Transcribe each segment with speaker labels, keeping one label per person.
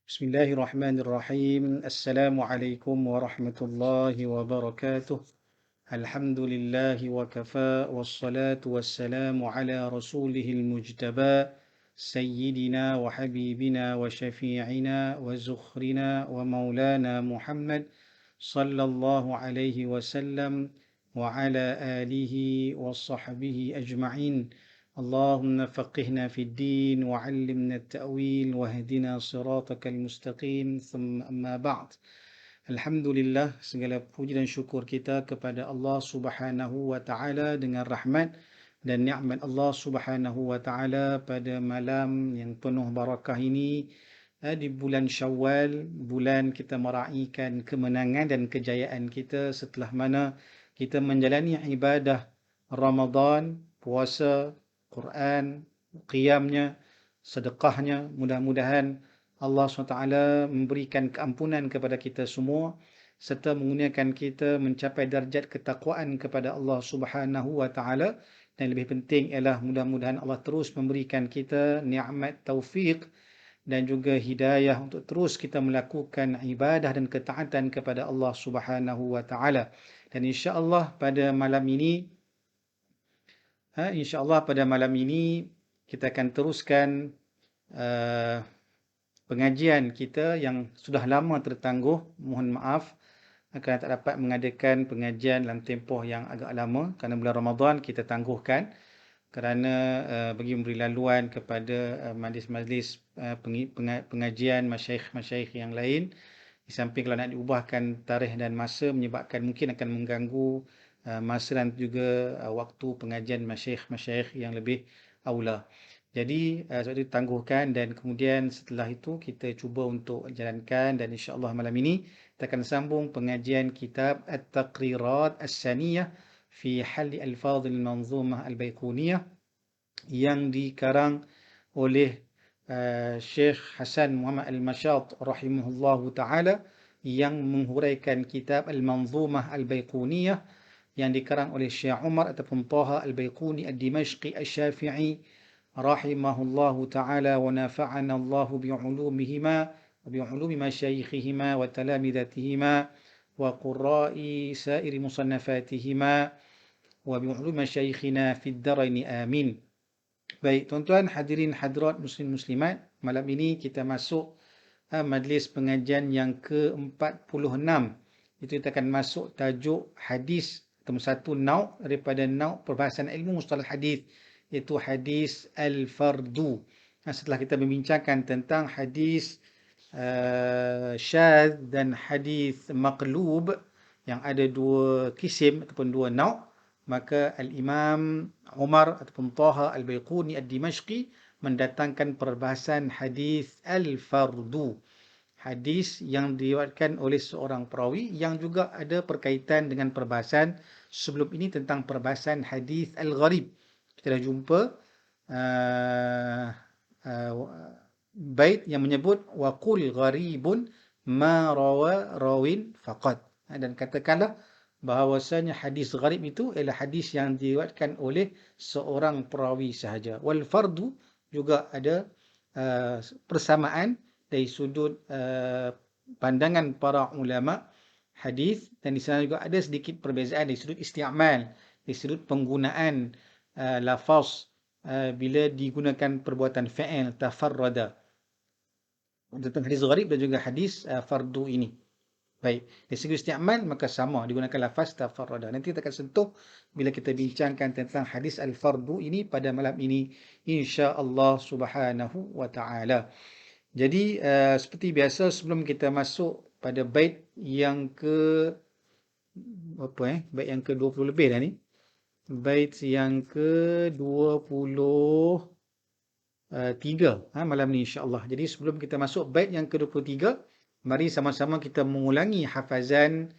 Speaker 1: Bismillahirrahmanirrahim. Assalamualaikum warahmatullahi wabarakatuh. Alhamdulillahi wa kafa wassalatu wassalamu ala rasulihil mujtaba sayyidina wa habibina wa syafi'ina wa zukhrina wa maulana Muhammad sallallahu alaihi wasallam wa ala alihi wa sahbihi ajma'in. اللهم فقهنا في الدين وعلمنا التأويل واهدنا صراطك المستقيم ثم أما بعد. Alhamdulillah, segala puji dan syukur kita kepada Allah Subhanahu wa taala dengan rahmat dan nikmat Allah Subhanahu wa taala pada malam yang penuh barakah ini di bulan Syawal, bulan kita meraihkan kemenangan dan kejayaan kita setelah mana kita menjalani ibadah Ramadan, puasa, Quran, qiyamnya, sedekahnya. Mudah-mudahan Allah SWT memberikan keampunan kepada kita semua serta menggunakan kita mencapai darjat ketakwaan kepada Allah Subhanahu wa taala, dan lebih penting ialah mudah-mudahan Allah terus memberikan kita nikmat taufik dan juga hidayah untuk terus kita melakukan ibadah dan ketaatan kepada Allah Subhanahu wa taala. Dan insya-Allah pada malam ini kita akan teruskan pengajian kita yang sudah lama tertangguh. Mohon maaf kerana tak dapat mengadakan pengajian dalam tempoh yang agak lama kerana bulan Ramadan kita tangguhkan kerana bagi memberi laluan kepada majlis-majlis pengajian masyayikh yang lain. Di samping kalau nak diubahkan tarikh dan masa menyebabkan mungkin akan mengganggu masa dan juga waktu pengajian masyayikh yang lebih aula. Jadi sebab itu tangguhkan, dan kemudian setelah itu kita cuba untuk jalankan, dan insya-Allah malam ini kita akan sambung pengajian kitab At-Taqrirat As-Saniyah fi Halli Al-Fadhil Manzumah Al-Baiquniyah yang dikarang oleh Syekh Hasan Muhammad Al-Mashat rahimahullahu taala, yang menghuraikan kitab Al-Manzumah Al-Baiquniyah yang dikarang oleh Syekh Umar ataupun Taha Al-Baiquni Ad-Dimashqi Asy-Syafi'i rahimahullahu taala, wa nafa'ana Allahu bi'ulumihima wa bi'ulumi masyayikhihima wa talamidatihima wa qurra'i sa'iri musannafatihima wa bi'ulumi masyayikhina fid daraini amin. Baik, tuan-tuan hadirin hadirat muslim muslimat, malam ini kita masuk majlis pengajian yang ke-46. Itu kita akan masuk tajuk hadis satu nau' daripada nau' perbahasan ilmu mustalah hadis, iaitu hadis al-fardu. Setelah kita membincangkan tentang hadis syadz dan hadis maqlub yang ada dua kisim ataupun dua nau', maka al-Imam Umar ataupun Taha Al-Baiquni Ad-Dimashqi mendatangkan perbahasan hadis al-fardu, hadis yang diriwayatkan oleh seorang perawi yang juga ada perkaitan dengan perbahasan sebelum ini tentang perbahasan hadis al-gharib. Kita dah jumpa bait yang menyebut waqul gharibun ma rawa rawin faqat, dan katakanlah bahawasanya hadis gharib itu ialah hadis yang diriwayatkan oleh seorang perawi sahaja. Wal fardu juga ada persamaan dari sudut pandangan para ulama hadis, dan di sana juga ada sedikit perbezaan dari sudut isti'mal, dari sudut penggunaan lafaz bila digunakan perbuatan fa'il tafarrada tentang hadis gharib dan juga hadis fardu ini. Baik, dari segi isti'mal maka sama, digunakan lafaz tafarrada. Nanti kita akan sentuh bila kita bincangkan tentang hadis al-fardu ini pada malam ini insya-Allah subhanahu wa ta'ala. Jadi seperti biasa, sebelum kita masuk pada bait yang bait yang ke-20 lebih dah ni. Bait yang ke-23 malam ni insya-Allah. Jadi sebelum kita masuk bait yang ke-23, mari sama-sama kita mengulangi hafazan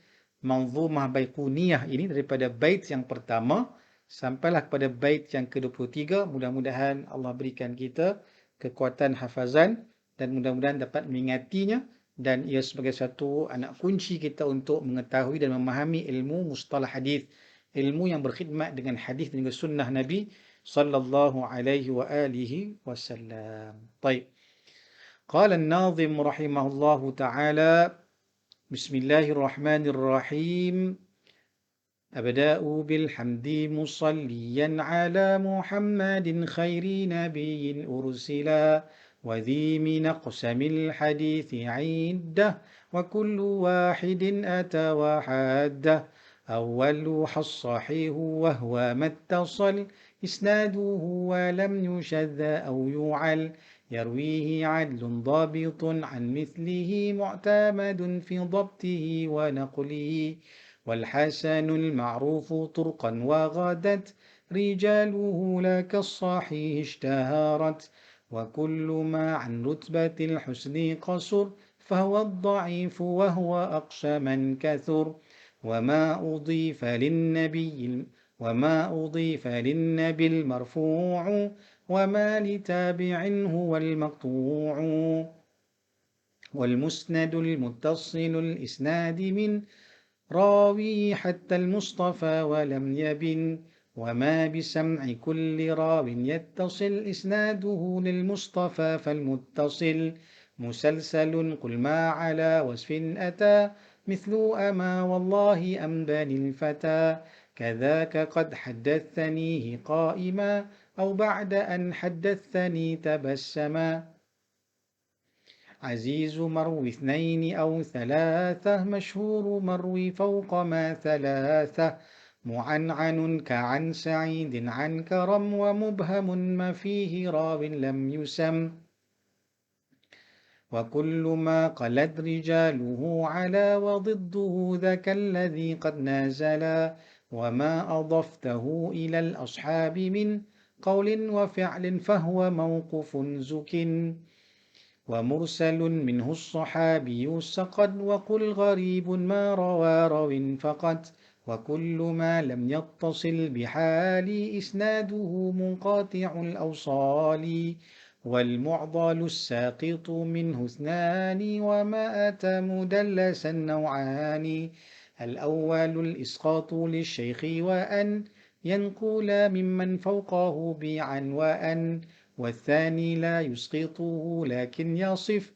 Speaker 1: Manzumah Baiquniyah ini daripada bait yang pertama sampailah kepada bait yang ke-23. Mudah-mudahan Allah berikan kita kekuatan hafazan dan mudah-mudahan dapat mengingatinya, dan ia sebagai satu anak kunci kita untuk mengetahui dan memahami ilmu mustalah hadis, ilmu yang berkhidmat dengan hadis dan juga sunnah Nabi sallallahu alaihi wa alihi wasallam. Baik. قال الناظم رحمه الله تعالى: بسم الله الرحمن الرحيم. أبدأ بالحمد مصليا على محمد خير نبي أرسلا، وذي من أقسم الحديث عدة، وكل واحد أتى وحده. أولها الصحيح وهو ما اتصل إسناده ولم يشذ أو يعل، يرويه عدل ضابط عن مثله معتمد في ضبطه ونقله. والحسن المعروف طرقا وغدت رجاله لك الصحيح اشتهرت، وكل ما عن رتبة الحسن قصر فهو الضعيف وهو أقصى من كثر. وما أضيف للنبي المرفوع، وما لتابع هو المقطوع. والمسند المتصل الإسناد من راوي حتى المصطفى ولم يبن، وما بسمع كل راو يتصل إسناده للمصطفى فالمتصل مسلسل. قل ما على وصف أتى مثل أما والله أنباني الفتى، كذاك قد حدثنيه قائما أو بعد أن حدثني تبسما. عزيز مروي اثنين أو ثلاثة، مشهور مروي فوق ما ثلاثة. معنعن كعن سعيد عن كرم، ومبهم ما فيه راو لم يسم. وكل ما قلت رجاله على، وضده ذاك الذي قد نازلا. وما أضفته إلى الأصحاب من قول وفعل فهو موقوف زك. ومرسل منه الصحابي سقط، وقل غريب ما روى راو فقط. وكل ما لم يتصل بحال إسناده منقطع الأوصال. والمعضل الساقط منه اثنان، وما أتى مدلسا نوعان. الأول الإسقاط للشيخ، وأن ينقل ممن فوقه بعن وأن. والثاني لا يسقطه لكن يصف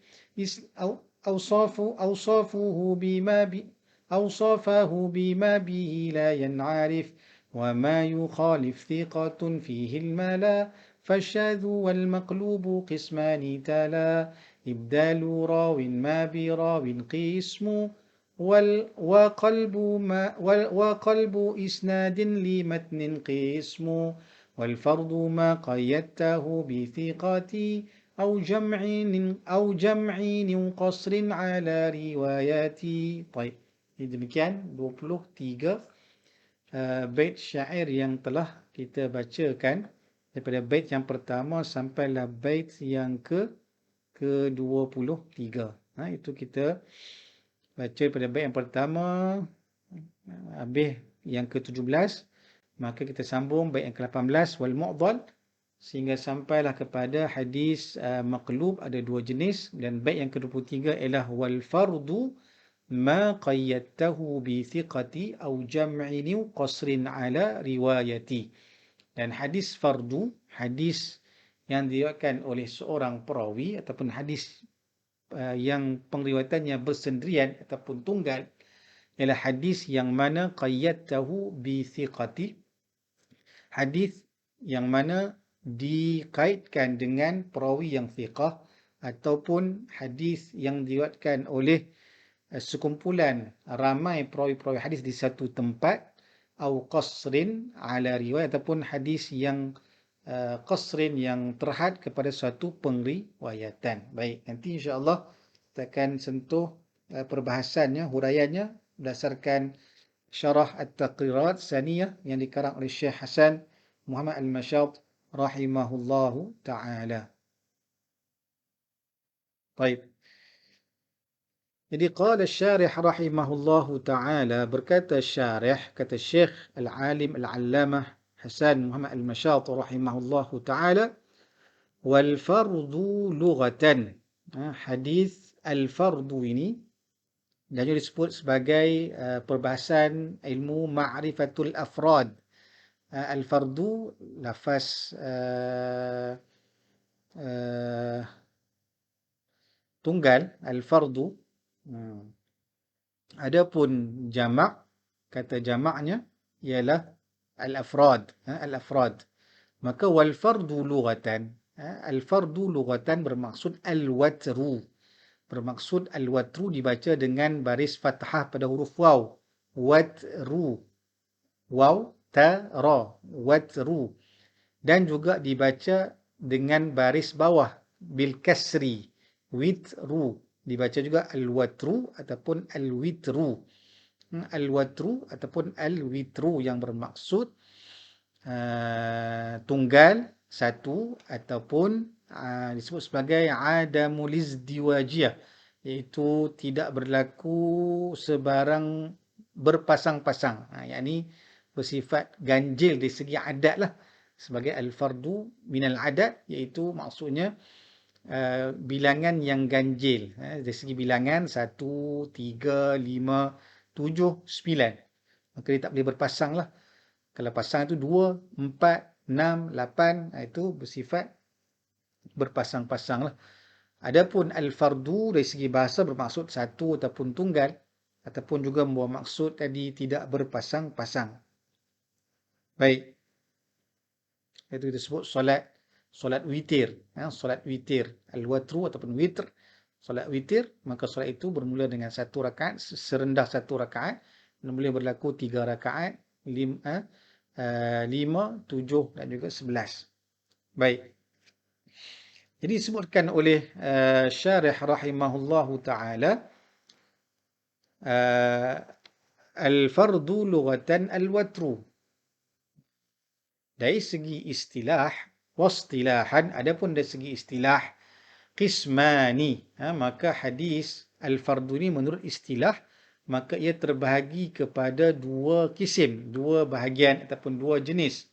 Speaker 1: أوصافه بما به لا ينعرف. وما يخالف ثقة فيه الملا، فالشاذ والمقلوب قسمان تلا. إبدال راو ما براو قسم، وقلب إسناد لمتن قسم. والفرض ما قيدته بثقة أو جمع قصر على رواياتي. طيب, ini demikian 23 bait syair yang telah kita bacakan daripada bait yang pertama sampailah bait yang ke-23. Itu kita baca daripada bait yang pertama habis yang ke-17, maka kita sambung bait yang ke-18 wal mu'dhal sehingga sampailah kepada hadis maqlub, ada dua jenis, dan bait yang ke-23 ialah wal fardu ma qayyadtahu bi thiqati au jam'in qasrin ala riwayati. Dan hadis fardu, hadis yang diriwayatkan oleh seorang perawi ataupun hadis yang pengriwayatannya bersendirian ataupun tunggal, ialah hadis yang mana qayyadtahu bi thiqati, hadis yang mana dikaitkan dengan perawi yang thiqah, ataupun hadis yang diriwayatkan oleh sekumpulan ramai perawi-perawi hadis di satu tempat, au qasrin ala riwayat, ataupun hadis yang qasrin yang terhad kepada suatu pengriwayatan. Baik, nanti insya-Allah kita akan sentuh perbahasannya, huraiannya berdasarkan syarah At-Taqrirat Saniyah yang dikarang oleh Syekh Hasan Muhammad Al-Mashat rahimahullahu ta'ala. Baik. Jadi qala syarih rahimahullahu ta'ala, berkata syarih, kata Syekh Al-Alim Al-Allamah Hasan Muhammad Al-Mashat rahimahullahu ta'ala, wal fardu lughatan. Hadis al-fardu ini dan juga disebut sebagai perbahasan ilmu ma'rifatul afrad. Al-fardu lafaz tunggal, al-fardu. Adapun jamak, kata jamaknya ialah al-afrad. Al-afrad. Maka wal fardu lughatan. Al-fardu lughatan bermaksud al-watru. Bermaksud al-watru dibaca dengan baris fathah pada huruf waw. Watru. Waw, ta, ra. Watru. Dan juga dibaca dengan baris bawah. Bil kasri. Witru. Dibaca juga al-watru ataupun al-witru. Al-watru ataupun al-witru yang bermaksud tunggal, satu, ataupun disebut sebagai adamul izdiwajiyah, iaitu tidak berlaku sebarang berpasang-pasang. Yakni bersifat ganjil dari segi adat lah. Sebagai al-fardu minal adat, iaitu maksudnya bilangan yang ganjil. Dari segi bilangan 1, 3, 5, 7, 9. Maka dia tak boleh berpasang lah. Kalau pasang itu 2, 4, 6, 8, itu bersifat berpasang-pasang lah. Adapun al-fardu dari segi bahasa bermaksud satu ataupun tunggal, ataupun juga membawa maksud tadi tidak berpasang-pasang. Baik. Itu kita sebut solat witir. Solat witir. Al-watru ataupun witr. Solat witir, maka solat itu bermula dengan satu rakaat, serendah satu rakaat. Dan boleh berlaku 3 rakaat, 5, 7 dan juga 11. Baik. Jadi disebutkan oleh syarih rahimahullahu ta'ala, al-fardu lughatan al-watru. Dari segi istilah, wastilahan, adapun dari segi istilah, qismani. Maka hadis al-fardu ni menurut istilah, maka ia terbahagi kepada dua kisim, dua bahagian ataupun dua jenis.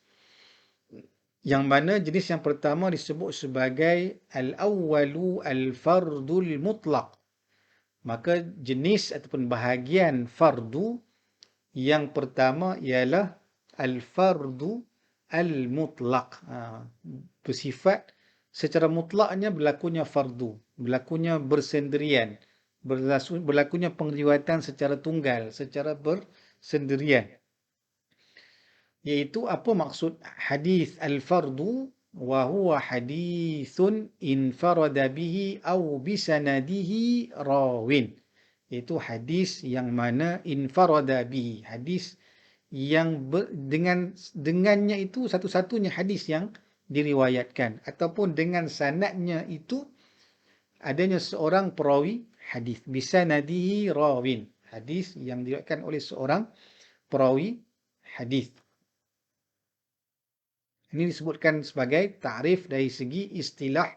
Speaker 1: Yang mana jenis yang pertama disebut sebagai al-awwalu al-fardul mutlaq. Maka jenis ataupun bahagian fardu yang pertama ialah al-fardu al-mutlaq. Bersifat secara mutlaknya berlakunya fardu, berlakunya bersendirian, berlakunya pengriwayatan secara tunggal, secara bersendirian. Iaitu apa maksud hadis al-fardu? Wa huwa hadithun infarada bihi aw bisanadihi rawin. Iaitu hadis yang mana infarada bihi, hadis yang dengannya itu satu-satunya hadis yang diriwayatkan, ataupun dengan sanadnya itu adanya seorang perawi hadis. Bisanadihi rawin, hadis yang diriwayatkan oleh seorang perawi hadis. Ini disebutkan sebagai ta'rif dari segi istilah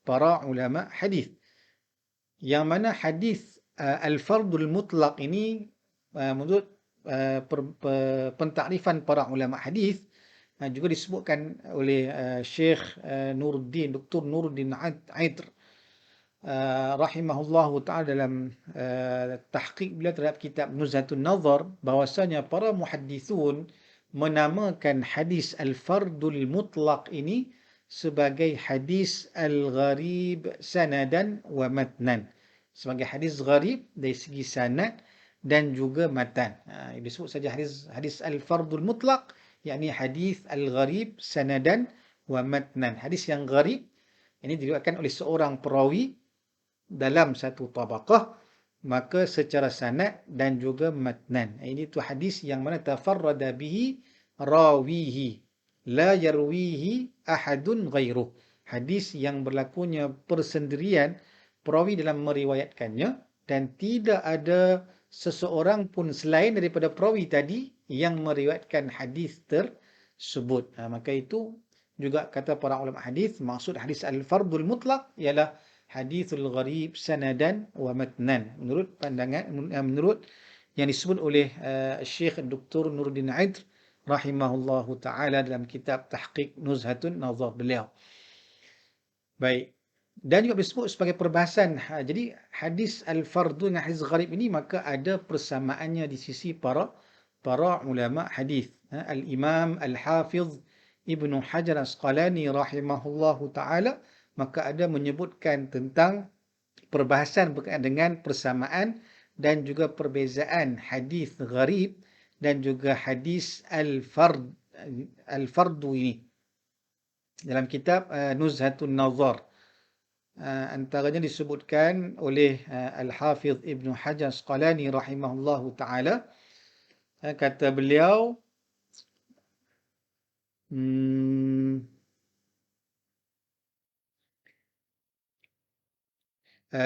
Speaker 1: para ulama hadis. Yang mana hadis al-fardul mutlaq ini menurut pentakrifan para ulama hadis juga disebutkan oleh Syekh Nuruddin, Dr. Nuruddin Aidr rahimahullahu ta'ala dalam tahqiq beliau terhadap kitab Nuzhatun Nazar, bahwasanya para muhaddithun menamakan hadis al-fardul mutlaq ini sebagai hadis al-gharib sanadan wa matnan. Sebagai hadis gharib dari segi sanad dan juga matan. Disebut saja hadis al-fardul mutlaq, yakni hadis al-gharib sanadan wa matnan. Hadis yang gharib ini diriwayatkan oleh seorang perawi dalam satu tabaqah, maka secara sanad dan juga matnan. Ini tu hadis yang mana tafarrada bihi rawihi la yarwihi ahadun ghairuh. Hadis yang berlakunya persendirian perawi dalam meriwayatkannya dan tidak ada seseorang pun selain daripada perawi tadi yang meriwayatkan hadis tersebut. Maka itu juga kata para ulama hadis, maksud hadis al-fardul mutlaq ialah hadithul gharib sanadan wa matnan. Menurut pandangan, menurut yang disebut oleh Syekh Dr. Nuruddin Aidr rahimahullahu ta'ala dalam kitab Tahqiq Nuzhatun Nazar beliau. Baik. Dan juga disebut sebagai perbahasan. Jadi hadis al-fardu dan hadis gharib ini maka ada persamaannya di sisi para ulama hadis. Al-Imam Al-Hafiz Ibnu Hajar Asqalani rahimahullahu ta'ala maka ada menyebutkan tentang perbahasan berkaitan dengan persamaan dan juga perbezaan hadis gharib dan juga hadis al-fardu ini dalam kitab Nuzhatun Nazar. Antaranya disebutkan oleh Al-Hafiz Ibn Hajar Asqalani rahimahullahu ta'ala. Kata beliau,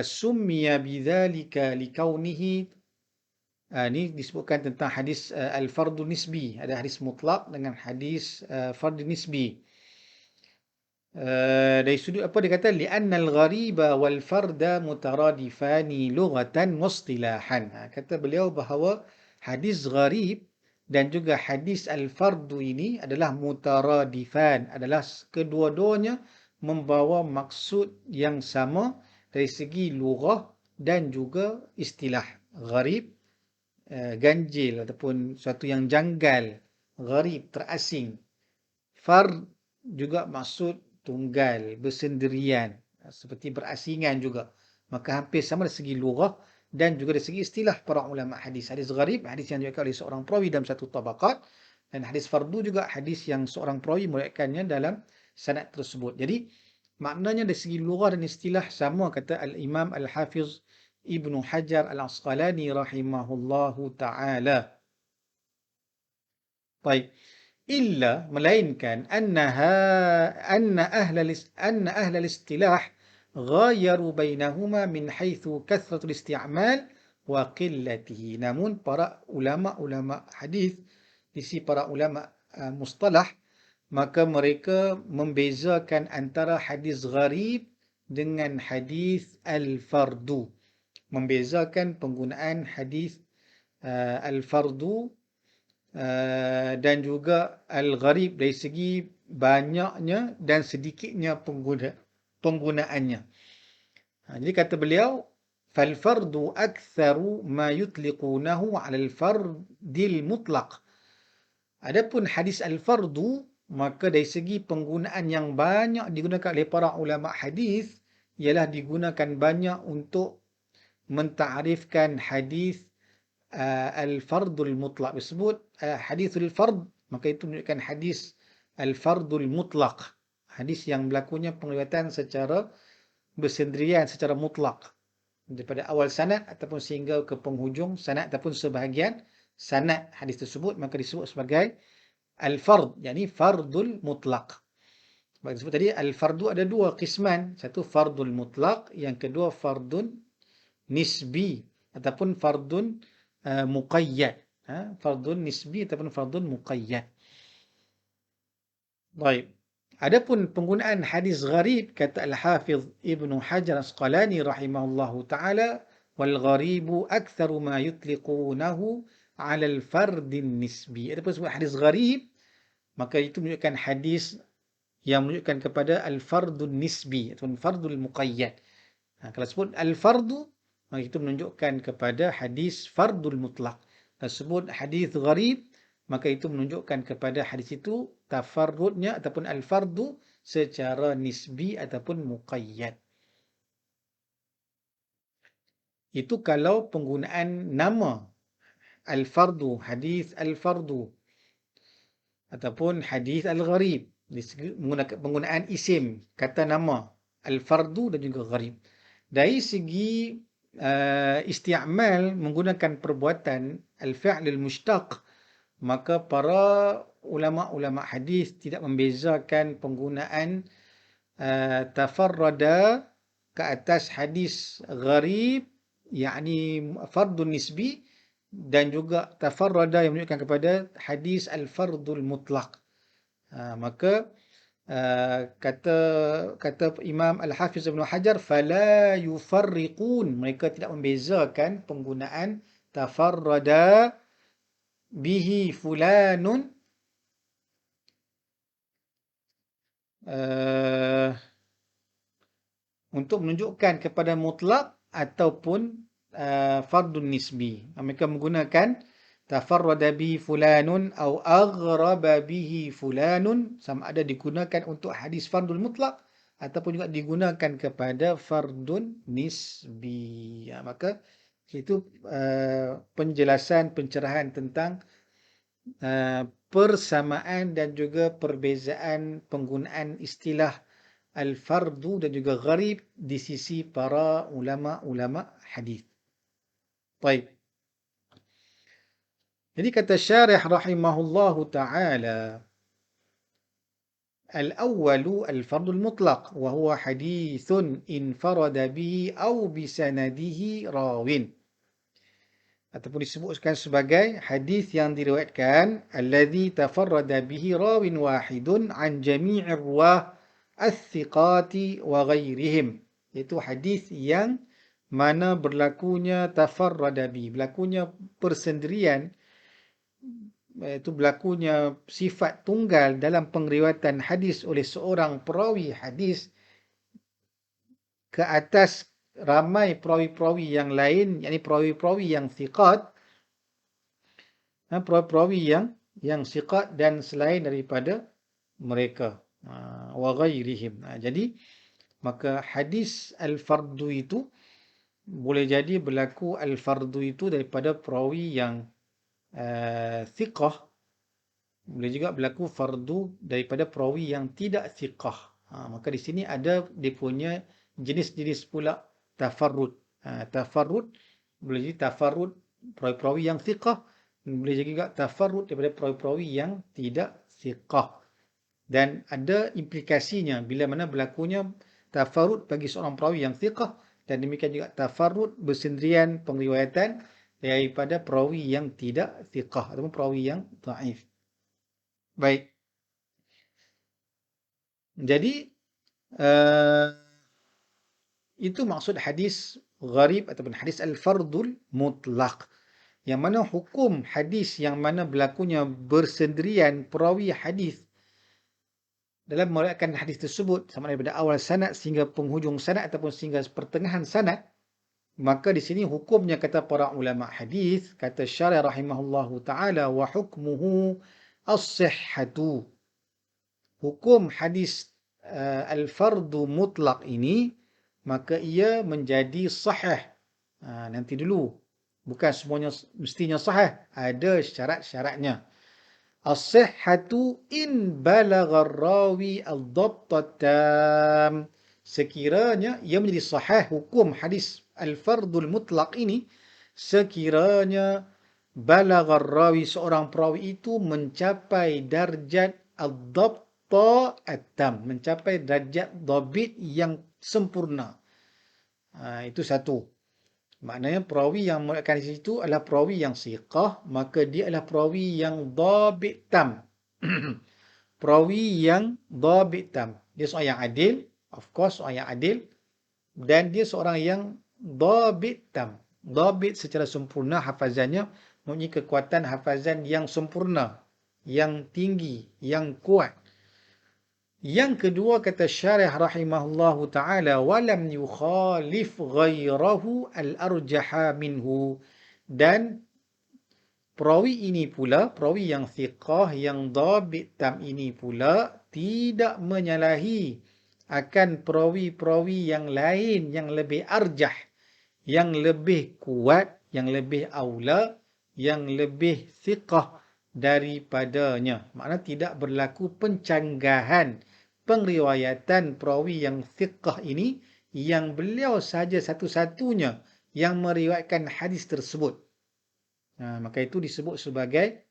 Speaker 1: summiya bidzalika likaunihi, ini disebutkan tentang hadis al-fardu nisbi. Ada hadis mutlak dengan hadis fardu nisbi. Dari sudut apa dia kata, li'annal ghariba wal farda mutaradifani lughatan wastilahan. Kata beliau bahawa hadis gharib dan juga hadis al-fardu ini adalah mutaradifan, adalah kedua-duanya membawa maksud yang sama dari segi lughah dan juga istilah. Gharib, ganjil ataupun sesuatu yang janggal. Gharib, terasing. Fard juga maksud tunggal, bersendirian, seperti berasingan juga. Maka hampir sama dari segi lughah dan juga dari segi istilah para ulama hadis. Hadis gharib, hadis yang diriwayatkan oleh seorang perawi dalam satu tabaqat, dan hadis fardu juga hadis yang seorang perawi meriwayatkannya dalam sanad tersebut. Jadi maknanya dari segi lughah dan istilah sama, kata Al-Imam Al-Hafiz Ibnu Hajar Al-Asqalani rahimahullahu ta'ala. Baik. Illa, melainkan anna ahlal istilah ghayaru bainahuma min haitsu kathratul isti'mal wa qillatihi. Namun para ulama hadis, di sisi para ulama mustalah, maka mereka membezakan antara hadis gharib dengan hadis al-fardu. Membezakan penggunaan hadis al-fardu dan juga al-gharib dari segi banyaknya dan sedikitnya penggunaannya. Jadi kata beliau, fal-fardu aktsaru ma yutliqunahu 'ala al-fardil mutlaq. Adapun hadis al-fardu, maka dari segi penggunaan yang banyak digunakan oleh para ulama hadis ialah digunakan banyak untuk mentarifkan hadis al-fardul mutlaq. Disebut hadithul fard, maka itu menunjukkan hadis al-fardul mutlaq. Hadis yang berlakunya penglihatan secara bersendirian, secara mutlak. Daripada awal sanad ataupun sehingga ke penghujung sanad ataupun sebahagian sanad hadis tersebut, maka disebut sebagai al-fard, yakni fardul mutlaq. Sebab disebut tadi al-fardu ada dua qisman. Satu fardul mutlaq, yang kedua fardun nisbi ataupun fardun muqayyad. Fardun nisbi ataupun fardun muqayyad. Baik. Adapun penggunaan hadis gharib, kata Al-Hafiz Ibnu Hajar Asqalani rahimahullahu ta'ala, wal gharibu aktsaru ma yutliqunahu 'ala al-fardin nisbi. Adapun sebut hadis gharib, maka itu menunjukkan hadis yang menunjukkan kepada al-fardun nisbi ataupun fardul muqayyad. Kalau sebut al-fardu, maka itu menunjukkan kepada hadis fardul mutlaq. Kalau sebut hadis gharib, maka itu menunjukkan kepada hadis itu tafarrudnya ataupun al-fardu secara nisbi ataupun muqayyad. Itu kalau penggunaan nama al-fardu, hadis al-fardu ataupun hadis al-gharib. Penggunaan isim, kata nama al-fardu dan juga gharib. Dari segi isti'mal, menggunakan perbuatan al-fi'l al-mushtaq, maka para ulama-ulama hadis tidak membezakan penggunaan tafarrada ke atas hadis gharib, yakni fardun nisbi, dan juga tafarrada yang menunjukkan kepada hadis al-fardul mutlaq. Maka kata Imam Al-Hafiz Ibn Hajar, fala yufarriqun, mereka tidak membezakan penggunaan tafarrada bihi fulanun untuk menunjukkan kepada mutlak ataupun fardun nisbi. Mereka menggunakan tafarrada bihi fulanun atau aghraba bihi fulanun, sama ada digunakan untuk hadis fardul mutlak ataupun juga digunakan kepada fardun nisbi. Maka itu penjelasan, pencerahan tentang persamaan dan juga perbezaan penggunaan istilah al-fardu dan juga gharib di sisi para ulama-ulama hadis. Baik. Jadi kata syarih rahimahullahu ta'ala, al-awwalu al-fardul mutlaq wa huwa hadithun infarada bihi aw bisanadihi rawin. Ataupun disebutkan sebagai hadis yang diriwayatkan alladhi tafarrada bihi rawin wahidun an jami'ir ruwah as-thiqati wa ghairihim. Itu hadis yang mana berlakunya tafarrada bihi, berlakunya persendirian, itu berlakunya sifat tunggal dalam pengriwayatan hadis oleh seorang perawi hadis ke atas ramai perawi-perawi yang lain, yakni perawi-perawi yang thiqat, perawi-perawi yang thiqat dan selain daripada mereka, wa ghairihim. Jadi maka hadis al-fardu itu boleh jadi berlaku al-fardu itu daripada perawi yang thiqah, boleh juga berlaku fardu daripada perawi yang tidak thiqah. Maka di sini ada dia punya jenis-jenis pula tafarrud. Tafarrud boleh jadi tafarrud perawi-perawi yang thiqah, boleh jadi juga tafarrud daripada perawi-perawi yang tidak thiqah. Dan ada implikasinya bila mana berlakunya tafarrud bagi seorang perawi yang thiqah dan demikian juga tafarrud bersendirian pengriwayatan daripada perawi yang tidak thiqah ataupun perawi yang dhaif. Baik. Jadi itu maksud hadis gharib ataupun hadis al-fardul mutlaq. Yang mana hukum hadis yang mana berlakunya bersendirian perawi hadis dalam meriwayatkan hadis tersebut sama daripada awal sanad sehingga penghujung sanad ataupun sehingga pertengahan sanad, maka di sini hukumnya kata para ulama hadis, kata syarih rahimahullahu taala, wa hukmuhu as-sihhatu. Hukum hadis al-fardu mutlaq ini maka ia menjadi sahih. Nanti dulu, bukan semuanya mestinya sahih, ada syarat-syaratnya. As-sihhatu in balagha ar-rawi al-dhabt tam. Sekiranya ia menjadi sahih hukum hadis al-fardul mutlaq ini sekiranya balagha ar-rawi, seorang perawi itu mencapai darjat al-dhabt at-tam, mencapai darjat dhabit yang sempurna. Itu satu. Maknanya perawi yang meriwayatkan di situ adalah perawi yang siqah, maka dia adalah perawi yang dhabit tam. Perawi yang dhabit tam. Dia seorang yang adil, of course seorang yang adil, dan dia seorang yang dhabit tam. Dhabit secara sempurna hafazannya, mempunyai kekuatan hafazan yang sempurna, yang tinggi, yang kuat. Yang kedua kata syarih rahimahullahu ta'ala, walam yukhalif ghairahu al-arjaha minhu. Dan perawi ini pula, perawi yang thiqah, yang dhabit tam ini pula tidak menyalahi akan perawi-perawi yang lain yang lebih arjah, yang lebih kuat, yang lebih aula, yang lebih thiqah daripadanya. Maknanya tidak berlaku pencanggahan pengriwayatan perawi yang thiqah ini yang beliau saja satu-satunya yang meriwayatkan hadis tersebut. Maka itu disebut sebagai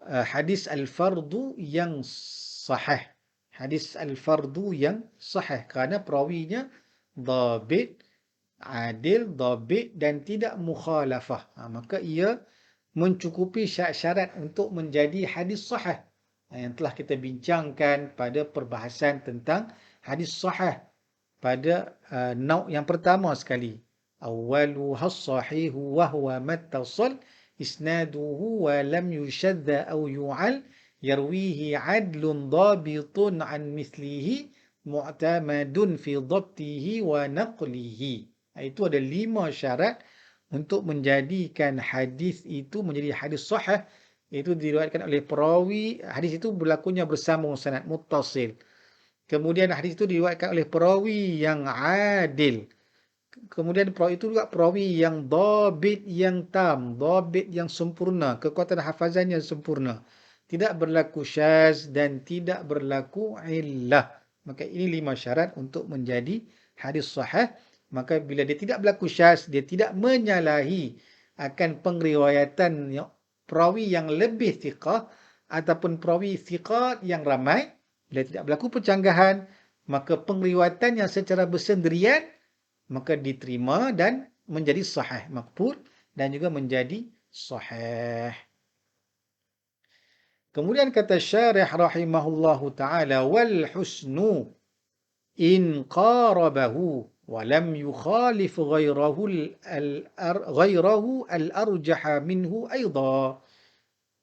Speaker 1: hadis al-fardu yang sahih. Hadis al-fardu yang sahih kerana perawinya dhabit, adil, dhabit dan tidak mukhalafah. Maka ia mencukupi syarat-syarat untuk menjadi hadis sahih. Yang telah kita bincangkan pada perbahasan tentang hadis sahih pada nauk yang pertama sekali. Awwaluha as-sahihu wa huwa mattasal isnaduhu wa lam yushadda aw yu'al yarwihi 'adlun dhabitun 'an mithlihi mu'tamadun fi dhabtihi wa naqlihi. Itu ada 5 syarat untuk menjadikan hadis itu menjadi hadis sahih. Itu diriwayatkan oleh perawi, hadis itu berlakunya bersambung sanad muttasil. Kemudian hadis itu diriwayatkan oleh perawi yang adil. Kemudian perawi itu juga perawi yang dhabit yang tam, dhabit yang sempurna, kekuatan hafazannya sempurna. Tidak berlaku syaz dan tidak berlaku illah. Maka ini 5 syarat untuk menjadi hadis sahih. Maka bila dia tidak berlaku syaz, dia tidak menyalahi akan pengriwayatan perawi yang lebih thiqah ataupun perawi thiqat yang ramai. Bila tidak berlaku pencanggahan, maka pengriwayatannya secara bersendirian maka diterima dan menjadi sahih maqbul dan juga menjadi sahih. Kemudian kata syarih rahimahullahu taala wal husnu in qarabahu wa lam yukhalif ghairahu al arjah minhu aidan.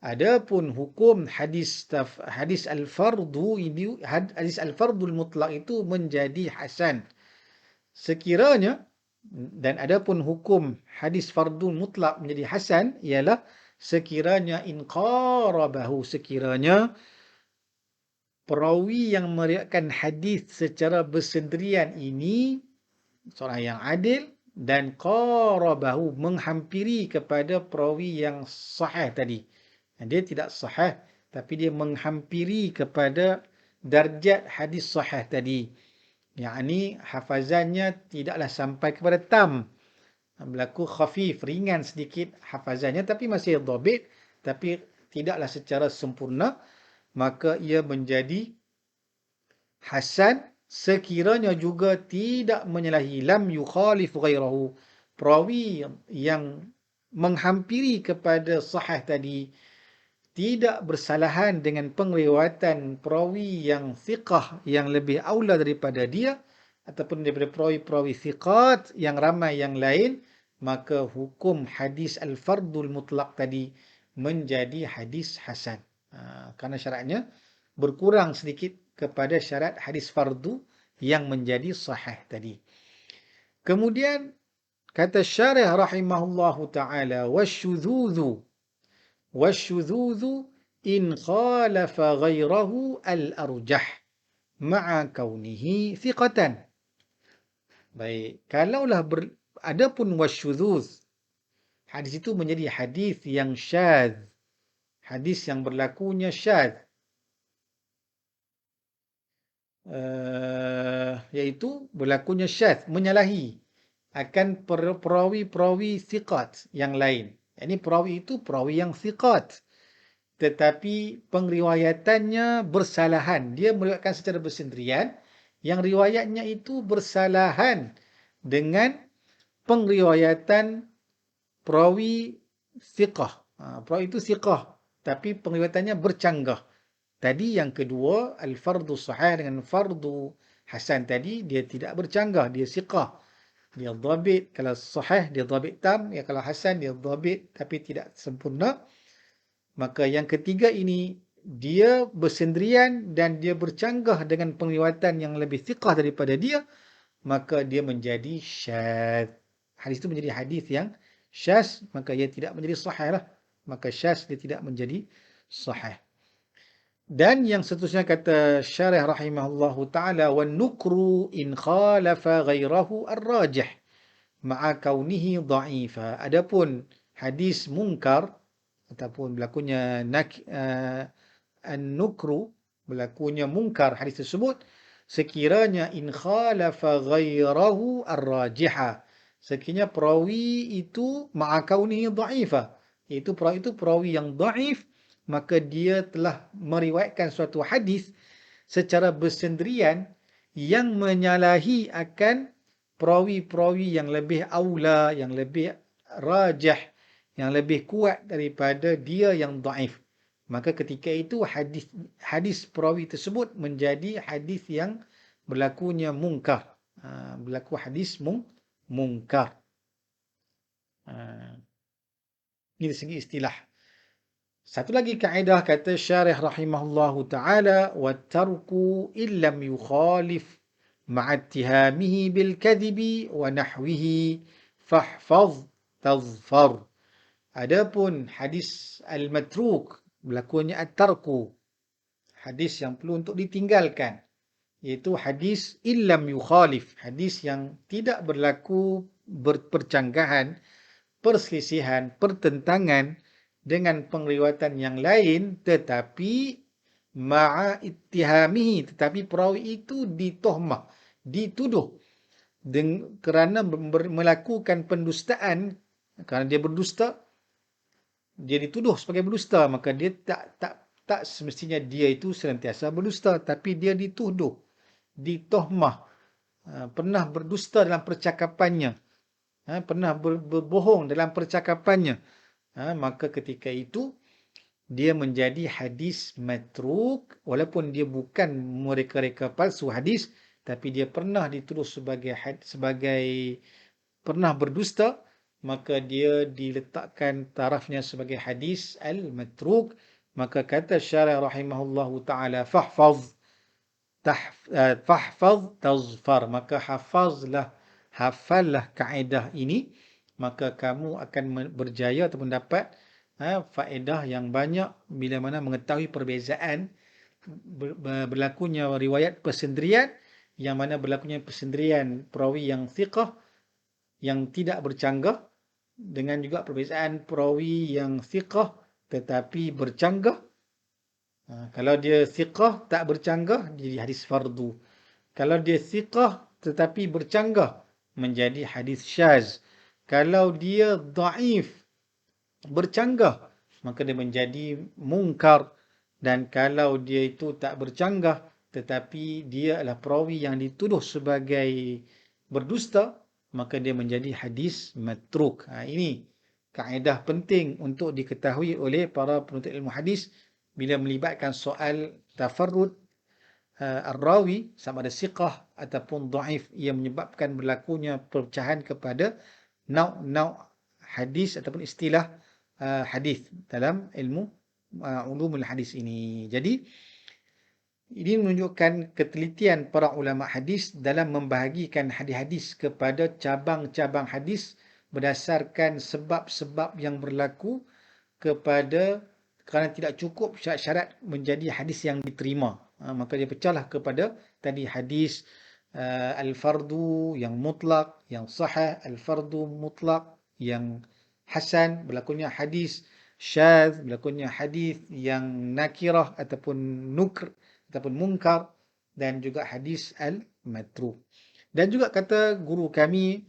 Speaker 1: Adapun hukum hadis al-fardu ini, hadis al-fardul mutlaq itu menjadi hasan. Sekiranya, dan adapun hukum hadis fardul mutlak menjadi hasan ialah sekiranya inqarabahu, sekiranya perawi yang meriwayatkan hadis secara bersendirian ini seorang yang adil dan qarabahu menghampiri kepada perawi yang sahih tadi. Dia tidak sahih tapi dia menghampiri kepada darjat hadis sahih tadi. Yakni hafazannya tidaklah sampai kepada tam. Berlaku khafif, ringan sedikit hafazannya tapi masih dhabit tapi tidaklah secara sempurna, maka ia menjadi hasan sekiranya juga tidak menyalahi lam yukhalif ghairahu. Perawi yang menghampiri kepada sahih tadi tidak bersalahan dengan pengriwayatan perawi yang thiqah yang lebih aula daripada dia ataupun daripada perawi-perawi thiqat yang ramai yang lain, maka hukum hadis al-fardul mutlaq tadi menjadi hadis hasan. Kerana syaratnya berkurang sedikit kepada syarat hadis fardu yang menjadi sahih tadi. Kemudian kata syarih rahimahullahu taala والشذوذ إن خالف غيره الأرجح مع كونه ثقة. Baik, kalaulah adapun wasyudzuz, hadis itu menjadi hadis yang syadz, hadis yang berlakunya syadz, iaitu berlakunya syadz, menyalahi akan perawi-perawi thiqat yang lain. Ini perawi itu perawi yang thiqat, tetapi pengriwayatannya bersalahan. Dia meriwayatkan secara bersendirian, yang riwayatnya itu bersalahan dengan pengriwayatan perawi thiqah. Perawi itu thiqah, tapi pengriwayatannya bercanggah. Tadi yang kedua, al-fardu sahih dengan fardu hasan tadi, dia tidak bercanggah, dia thiqah. Dia dhabit, kalau sahih dia dhabit tam, ya kalau hasan dia dhabit tapi tidak sempurna. Maka yang ketiga ini dia bersendirian dan dia bercanggah dengan pengriwayatan yang lebih thiqah daripada dia, maka dia menjadi syadz. Hadis itu menjadi hadis yang syadz, maka ia tidak menjadi sahih lah. Maka syadz dia tidak menjadi sahih. Dan yang seterusnya kata syarih rahimahullahu ta'ala wan nukru in khalafa ghairahu ar-rajih ma'a kaunihi dha'ifa. Adapun hadis munkar ataupun berlakunya an-nukru, berlakunya munkar hadis tersebut, sekiranya in khalafa ghairahu ar-rajiha, sekiranya perawi itu ma'a kaunihi dha'ifa, iaitu perawi itu perawi yang dhaif, maka dia telah meriwayatkan suatu hadis secara bersendirian yang menyalahi akan perawi-perawi yang lebih aula, yang lebih rajah, yang lebih kuat daripada dia yang dhaif. Maka ketika itu hadis perawi tersebut menjadi hadis yang berlakunya munkar. Berlaku hadis munkar. Ini dari segi istilah. Satu lagi kaedah kata syarih rahimahullahu ta'ala wattarku illam yukhalif ma'attihamihi bilkadhibi wa nahwihi fahfaz tazfar. Adapun hadis al-matruk, berlakunya at-tarku, hadis yang perlu untuk ditinggalkan, iaitu hadis illam yukhalif, hadis yang tidak berlaku berpercanggahan, perselisihan, pertentangan dengan pengriwayatan yang lain, tetapi ma'a ittihamihi, tetapi perawi itu ditohmah, dituduh kerana melakukan pendustaan, kerana dia berdusta, dia dituduh sebagai berdusta, maka dia tak semestinya dia itu senantiasa berdusta, tapi dia dituduh, ditohmah, pernah berdusta dalam percakapannya, pernah berbohong dalam percakapannya, maka ketika itu dia menjadi hadis matruk, walaupun dia bukan mereka-reka palsu hadis, tapi dia pernah dituduh sebagai pernah berdusta, maka dia diletakkan tarafnya sebagai hadis al-matruk. Maka kata syarah rahimahullahu ta'ala, fahfaz tazfar, maka hafallah kaedah ini, maka kamu akan berjaya atau mendapat faedah yang banyak bila mana mengetahui perbezaan berlakunya riwayat persendirian, yang mana berlakunya persendirian perawi yang thiqah, yang tidak bercanggah, dengan juga perbezaan perawi yang thiqah tetapi bercanggah. Kalau dia thiqah tak bercanggah, jadi hadis fardu. Kalau dia thiqah tetapi bercanggah, menjadi hadis syaz. Kalau dia dhaif, bercanggah, maka dia menjadi mungkar. Dan kalau dia itu tak bercanggah, tetapi dia adalah perawi yang dituduh sebagai berdusta, maka dia menjadi hadis matruk. Ini kaedah penting untuk diketahui oleh para penuntut ilmu hadis bila melibatkan soal tafarrud ar-rawi, sama ada siqah ataupun dhaif, yang menyebabkan berlakunya perpecahan kepada nau' hadis ataupun istilah hadis dalam ilmu ulumul hadis ini. Jadi ini menunjukkan ketelitian para ulama hadis dalam membahagikan hadis-hadis kepada cabang-cabang hadis berdasarkan sebab-sebab yang berlaku kerana tidak cukup syarat-syarat menjadi hadis yang diterima. Maka dia pecahlah kepada tadi hadis al-fardu yang mutlak, yang sahih, al-fardu mutlak yang hasan, berlakunya hadis syadz, berlakunya hadis yang nakirah ataupun nukr ataupun munkar, dan juga hadis al-matruk. Dan juga kata guru kami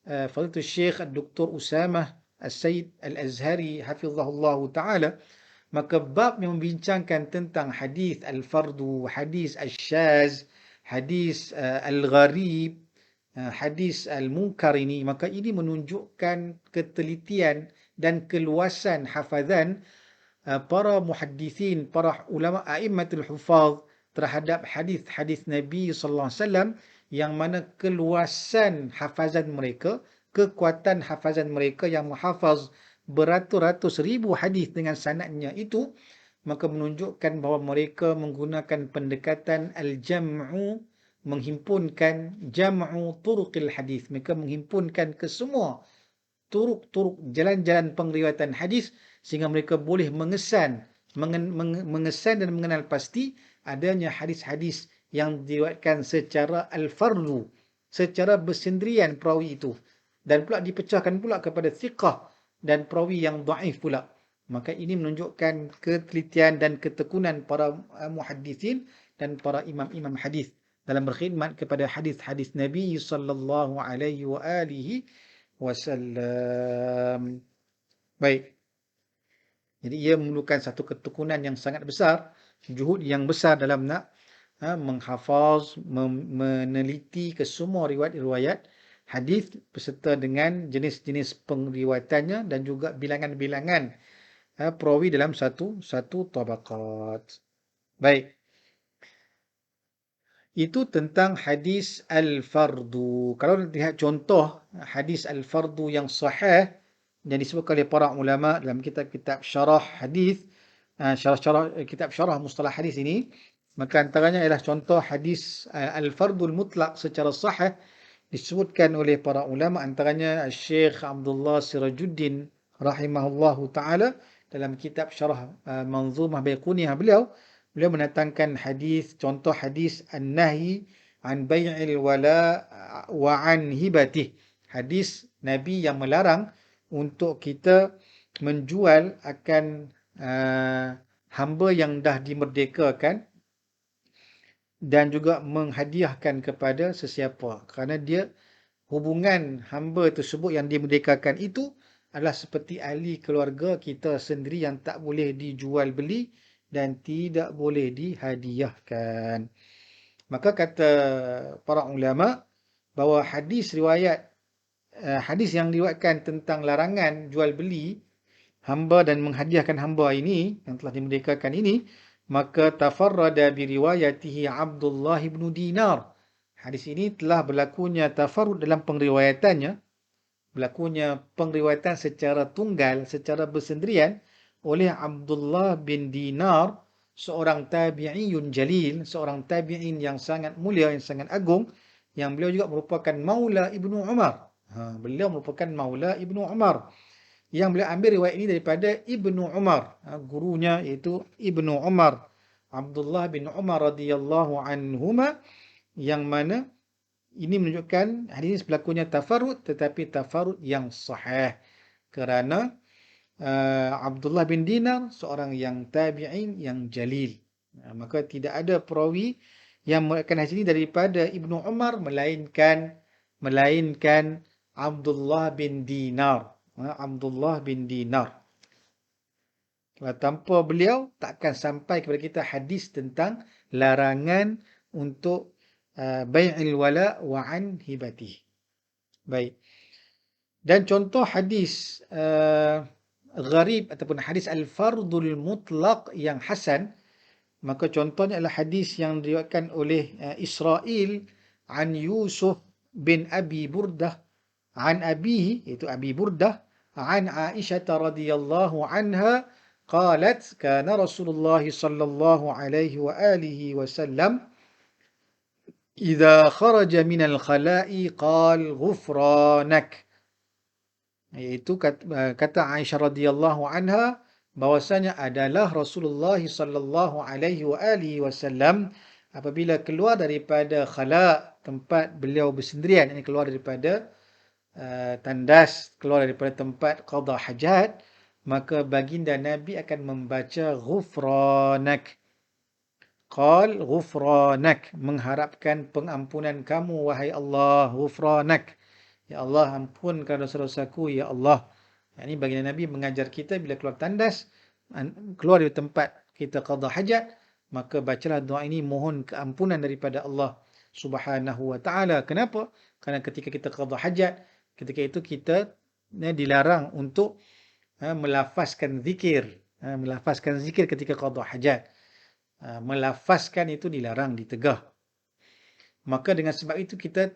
Speaker 1: Fadilatul Syekh Dr. Usamah As-Said Al-Azhari hafizahullah ta'ala, maka bab yang membincangkan tentang hadis al-fardu, hadis al-syaz, hadis al-gharib, hadis al-munkar ini, maka ini menunjukkan ketelitian dan keluasan hafazan para muhaddithin, para ulama a'immatul hufaz terhadap hadis-hadis Nabi sallallahu alaihi wasallam, yang mana keluasan hafazan mereka, kekuatan hafazan mereka yang menghafaz beratus-ratus ribu hadis dengan sanadnya itu, maka menunjukkan bahawa mereka menggunakan pendekatan al-jam'u, menghimpunkan jam'u turuqil hadis. Mereka menghimpunkan ke semua turuk-turuk jalan-jalan pengriwayatan hadis, sehingga mereka boleh mengesan dan mengenal pasti adanya hadis-hadis yang diriwayatkan secara al-fardu, secara bersendirian perawi itu, dan pula dipecahkan pula kepada thiqah dan perawi yang dhaif pula. Maka ini menunjukkan ketelitian dan ketekunan para muhaddithin dan para imam-imam hadis dalam berkhidmat kepada hadis-hadis Nabi sallallahu alaihi wa alihi wasallam. Baik. Jadi ia memerlukan satu ketekunan yang sangat besar, juhud yang besar dalam nak menghafaz, meneliti ke semua riwayat-riwayat hadis beserta dengan jenis-jenis pengriwayatannya dan juga bilangan-bilangan perawi dalam satu tabaqat. Baik. Itu tentang hadis al-fardu. Kalau lihat contoh hadis al-fardu yang sahih yang disebutkan oleh para ulama dalam kitab-kitab syarah hadis, kitab syarah mustalah hadis ini, maka antaranya ialah contoh hadis al-fardul mutlaq secara sahih disebutkan oleh para ulama, antaranya Syekh Abdullah Sirajuddin rahimahullahu taala dalam kitab syarah Manzumah Baiquniyah beliau beliau mendatangkan hadis, contoh hadis an-nahi an bai'il wala wa an hibatih. Hadis Nabi yang melarang untuk kita menjual akan hamba yang dah dimerdekakan dan juga menghadiahkan kepada sesiapa, kerana dia hubungan hamba tersebut yang dimerdekakan itu adalah seperti ahli keluarga kita sendiri yang tak boleh dijual beli dan tidak boleh dihadiahkan. Maka kata para ulama bahawa hadis yang diriwayatkan tentang larangan jual beli hamba dan menghadiahkan hamba ini yang telah dimerdekakan ini, maka tafarrada biriwayatihi Abdullah bin Dinar. Hadis ini telah berlakunya tafarrud dalam pengriwayatannya, berlakunya pengriwayatan secara tunggal, secara bersendirian oleh Abdullah bin Dinar, seorang tabi'iyun jalil, seorang tabi'in yang sangat mulia, yang sangat agung, yang beliau juga merupakan maula Ibnu Umar. Beliau merupakan maula Ibnu Umar, yang beliau ambil riwayat ini daripada Ibnu Umar, gurunya iaitu Ibnu Umar, Abdullah bin Umar radhiyallahu anhuma, yang mana ini menunjukkan hadis ini berlakunya tafarrud, tetapi tafarrud yang sahih, kerana Abdullah bin Dinar seorang yang tabi'in yang jalil. Maka tidak ada perawi yang meriwayatkan hadis ini daripada Ibnu Umar melainkan Abdullah bin Dinar. Abdullah bin Dinar. Kalau tanpa beliau, takkan sampai kepada kita hadis tentang larangan untuk bai'il wala wa an hibatih. Baik. Dan contoh hadis gharib ataupun hadis al-fardul mutlaq yang hasan, maka contohnya adalah hadis yang diriwayatkan oleh Israel an Yusuf bin Abi Burdah an abihi, iaitu Abi Burdah, an Aisyah radhiyallahu anha qalat kana Rasulullah sallallahu alaihi wa alihi wasallam idza kharaja min al-khala'i qal ghufranak. Iaitu kata Aisyah radhiyallahu anha bahwasanya adalah Rasulullah sallallahu alaihi wa alihi wasallam apabila keluar daripada khala', tempat beliau bersendirian, ini keluar daripada tandas, keluar daripada tempat qada hajat, maka baginda Nabi akan membaca ghufranak. Qal ghufranak, mengharapkan pengampunan kamu wahai Allah, ghufranak. Ya Allah, ampunkan dosa-dosaku ya Allah. Ini baginda Nabi mengajar kita bila keluar tandas, keluar dari tempat kita qada hajat, maka bacalah doa ini, mohon keampunan daripada Allah Subhanahu wa taala. Kenapa? Kerana ketika kita qada hajat, ketika itu kita dilarang untuk melafazkan zikir. Melafazkan zikir ketika qada hajat. Melafazkan itu dilarang, ditegah. Maka dengan sebab itu kita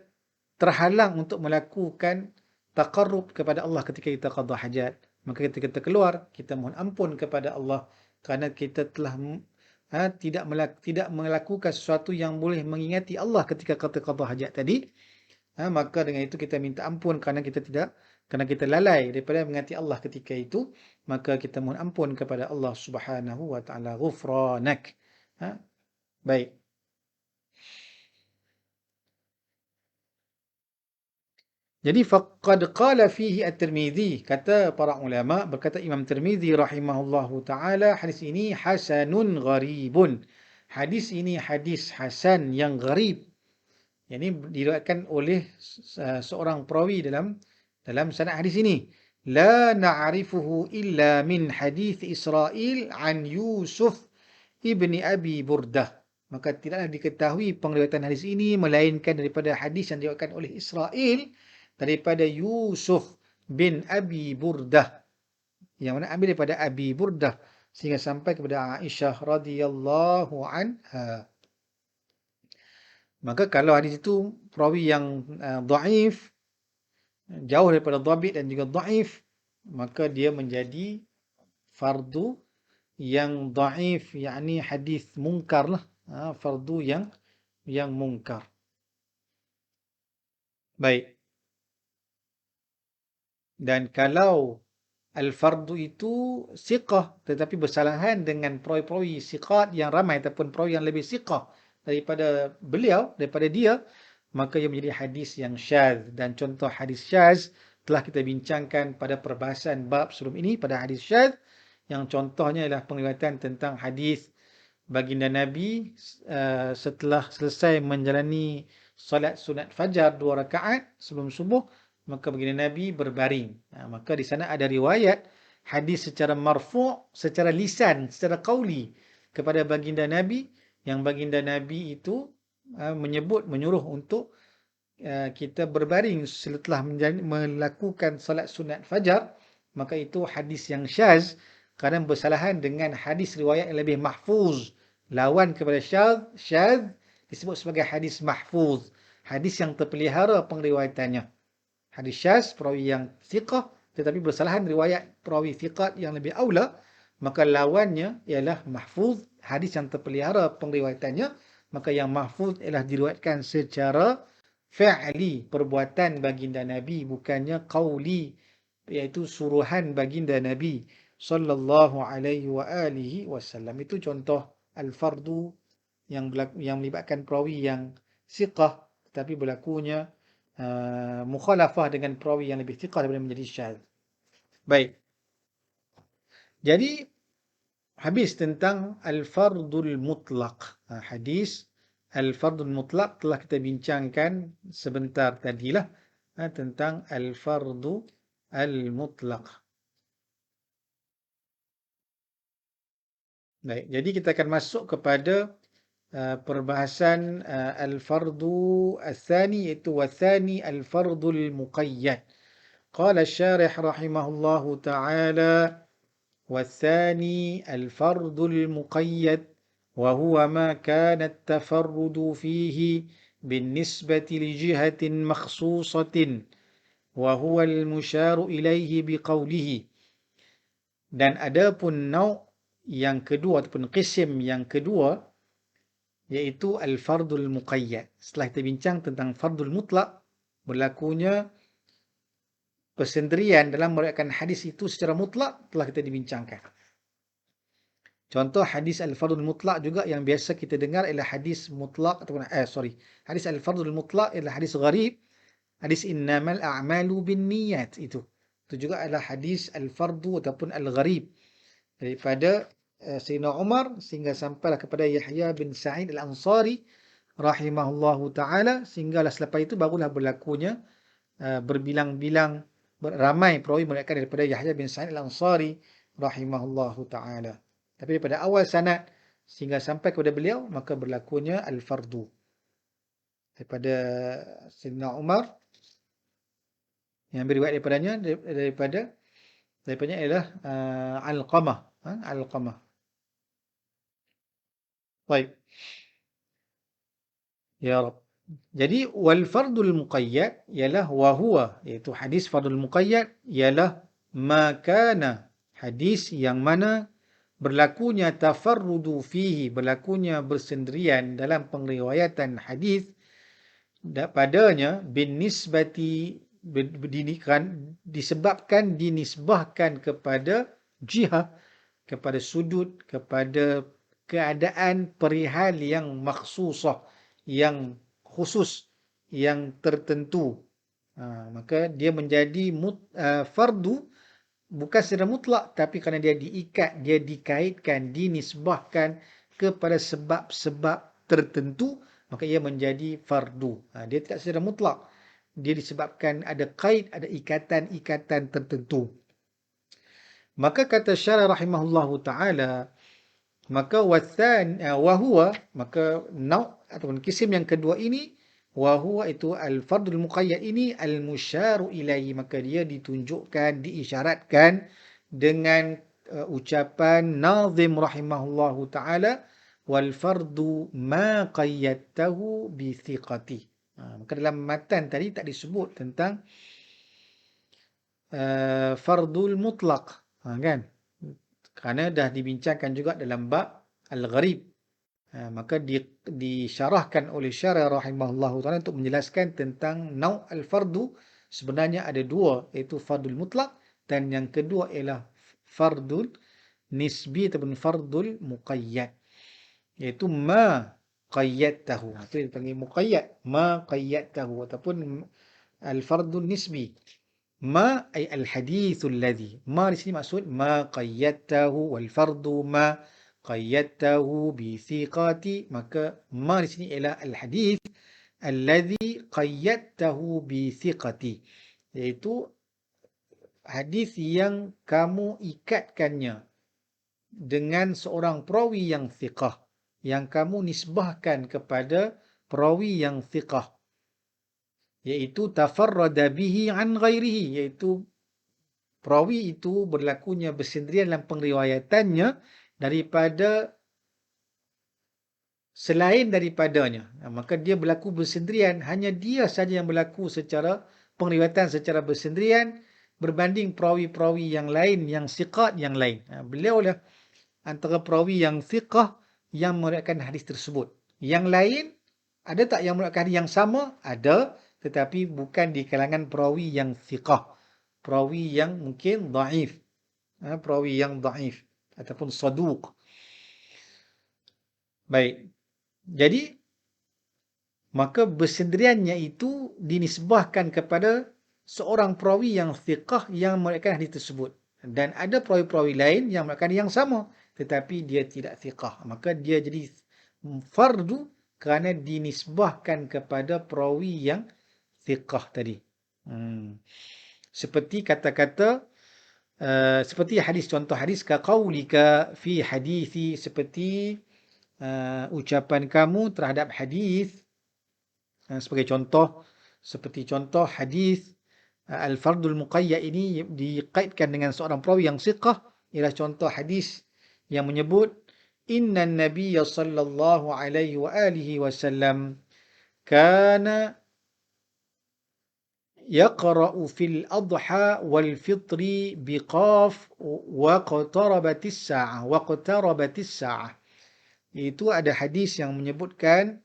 Speaker 1: terhalang untuk melakukan taqarrub kepada Allah ketika kita qada hajat. Maka ketika kita keluar, kita mohon ampun kepada Allah kerana kita telah tidak melakukan sesuatu yang boleh mengingati Allah ketika kita qada hajat tadi. Maka dengan itu kita minta ampun kerana kita lalai daripada mengingati Allah ketika itu, maka kita mohon ampun kepada Allah Subhanahu wa taala, ghufranak. Baik. Jadi faqad qala fihi at-Tirmizi, kata para ulama, berkata Imam Tirmizi rahimahullahu taala, hadis ini hasanun gharibun. Hadis ini hadis hasan yang gharib. Yang ini diriwayatkan oleh seorang perawi dalam sanad hadis ini. La na'rifuhu illa min hadis Israel an Yusuf ibni Abi Burdah. Maka tidaklah diketahui pengriwayatan hadis ini melainkan daripada hadis yang diriwayatkan oleh Israel daripada Yusuf bin Abi Burdah, yang mana ambil daripada Abi Burdah sehingga sampai kepada Aisyah radhiyallahu anha. Maka kalau hadis itu perawi yang dhaif, jauh daripada dhabit dan juga dhaif, maka dia menjadi fardu yang dhaif, yakni hadis munkar lah, fardu yang munkar. Baik. Dan kalau al-fardu itu siqah, tetapi bersalahan dengan perawi-perawi siqat yang ramai ataupun perawi yang lebih siqah daripada beliau, daripada dia, maka ia menjadi hadis yang syaz. Dan contoh hadis syaz telah kita bincangkan pada perbahasan bab sebelum ini pada hadis syaz, yang contohnya ialah penglihatan tentang hadis baginda Nabi setelah selesai menjalani solat sunat fajar 2 rakaat sebelum subuh, maka baginda Nabi berbaring. Maka di sana ada riwayat hadis secara marfu', secara lisan, secara qauli kepada baginda Nabi, yang baginda Nabi itu menyuruh untuk kita berbaring setelah melakukan solat sunat fajar. Maka itu hadis yang syaz kerana bersalahan dengan hadis riwayat yang lebih mahfuz. Lawan kepada syaz disebut sebagai hadis mahfuz, hadis yang terpelihara pengriwayatannya. Hadis syaz, perawi yang thiqah, tetapi bersalahan riwayat perawi thiqat yang lebih aula, maka lawannya ialah mahfuz, hadis yang terpelihara pengriwayatannya. Maka yang mahfuz ialah diriwayatkan secara fi'li, perbuatan baginda Nabi, bukannya qauli, iaitu suruhan baginda Nabi sallallahu alaihi wa alihi wasallam. Itu contoh al-fardu yang melibatkan perawi yang siqah tetapi berlakunya mukhalafah dengan perawi yang lebih thiqah daripada menjadi syadz. Baik. Jadi habis tentang al-fardul mutlaq. Hadis al-fardul mutlaq telah kita bincangkan sebentar tadilah tentang al-fardu al-mutlaq. Baik, jadi kita akan masuk kepada perbahasan al-fardu al-thani, iaitu wathani al-fardul muqayyad. Qala asy-syarih rahimahullahu ta'ala والثاني الفرض المقيد وهو ما كان التفرد فيه بالنسبة لجهة مخصوصة وهو المشار إليه بقوله. Dan adapun nau' yang kedua ataupun qisim yang kedua, iaitu al-fardul muqayyad. Setelah kita bincang tentang fardul mutlak, berlakunya persendirian dalam meriwayatkan hadis itu secara mutlak, telah kita dibincangkan. Contoh hadis al-fardul mutlak juga yang biasa kita dengar ialah hadis mutlak ataupun hadis al-fardul mutlak ialah hadis gharib, hadis innamal a'malu binniyat. Itu juga adalah hadis al-fardu ataupun al-gharib daripada Sayyidina Umar sehingga sampailah kepada Yahya bin Sa'id al-Ansari rahimahullahu taala, sehinggalah selepas itu barulah berlakunya berbilang-bilang ramai perawi meriwayatkan daripada Yahya bin Sa'id al-Ansari rahimahullahu taala. Tapi daripada awal sanad sehingga sampai kepada beliau, maka berlakunya al-fardu. Daripada Sayyidina Umar yang beriwayat daripadanya ialah Alqamah. Alqamah. Baik. Ya Rabb. Jadi wal fardul muqayyad ialah wa huwa, iaitu hadis fardul muqayyad ialah makana, hadis yang mana berlakunya tafarrudu fihi, berlakunya bersendirian dalam pengriwayatan hadis padanya bin nisbati, disebabkan dinisbahkan kepada jihah, kepada sudut, kepada keadaan perihal yang makhsusah, yang khusus, yang tertentu. Maka dia menjadi fardu bukan secara mutlak, tapi kerana dia diikat, dia dikaitkan, dinisbahkan kepada sebab-sebab tertentu, maka ia menjadi fardu. Dia tidak secara mutlak. Dia disebabkan ada kait, ada ikatan-ikatan tertentu. Maka kata syarah rahimahullahu ta'ala, maka wahuwa, maka nau' ataupun kisim yang kedua ini, wahuwa itu al-fardul muqayyad ini al-musyaru ilaihi, maka dia ditunjukkan, diisyaratkan dengan ucapan nazim rahimahullahu ta'ala, wal fardu ma qayyadtahu bi thiqati. Maka dalam matan tadi tak disebut tentang fardul mutlaq, kan? Kerana dah dibincangkan juga dalam bab al-gharib. Maka disyarahkan oleh syarah rahimahullahu ta'ala untuk menjelaskan tentang nau' al-fardu. Sebenarnya ada dua, iaitu fardul mutlaq, dan yang kedua ialah fardul nisbi ataupun fardul muqayyad, iaitu ma qayyadtahu. Itu yang dipanggil muqayyad, ma qayyadtahu, ataupun al-fardun nisbi. Ma ay al-hadithul ladhi. Ma di sini maksud ma qayyadtahu, wal fardu ma qayyadtahu bi thiqati. Maka ma di sini ialah al-hadith alladhi qayyadtahu bi thiqati, iaitu hadis yang kamu ikatkannya dengan seorang perawi yang thiqah, yang kamu nisbahkan kepada perawi yang thiqah, iaitu tafarrada bihi an ghairihi, iaitu perawi itu berlakunya bersendirian dalam pengriwayatannya daripada selain daripadanya. Maka dia berlaku bersendirian, hanya dia saja yang berlaku secara pengriwayatan secara bersendirian berbanding perawi-perawi yang lain, yang siqat yang lain. Beliau lah antara perawi yang thiqah yang meriwayatkan hadis tersebut. Yang lain, ada tak yang meriwayatkan hadis yang sama? Ada, tetapi bukan di kalangan perawi yang thiqah. Perawi yang mungkin dhaif. Perawi yang dhaif ataupun saduq. Baik. Jadi, maka bersendiriannya itu dinisbahkan kepada seorang perawi yang thiqah yang meriwayatkan hadis tersebut. Dan ada perawi-perawi lain yang meriwayatkan yang sama, tetapi dia tidak thiqah. Maka dia jadi fardu kerana dinisbahkan kepada perawi yang thiqah tadi. Seperti kata-kata, seperti hadis, contoh hadis, kaqaulika fi hadithi, seperti ucapan kamu terhadap hadis, sebagai contoh, seperti contoh hadis al-fardul muqayyad ini dikaitkan dengan seorang perawi yang thiqah, ialah contoh hadis yang menyebut inna nabiyya sallallahu alaihi wa alihi wasallam kana yaqra'u fil adha wal fitri biqaf wa qatarabatis sa'ah, wa qatarabatis sa'ah. Itu ada hadis yang menyebutkan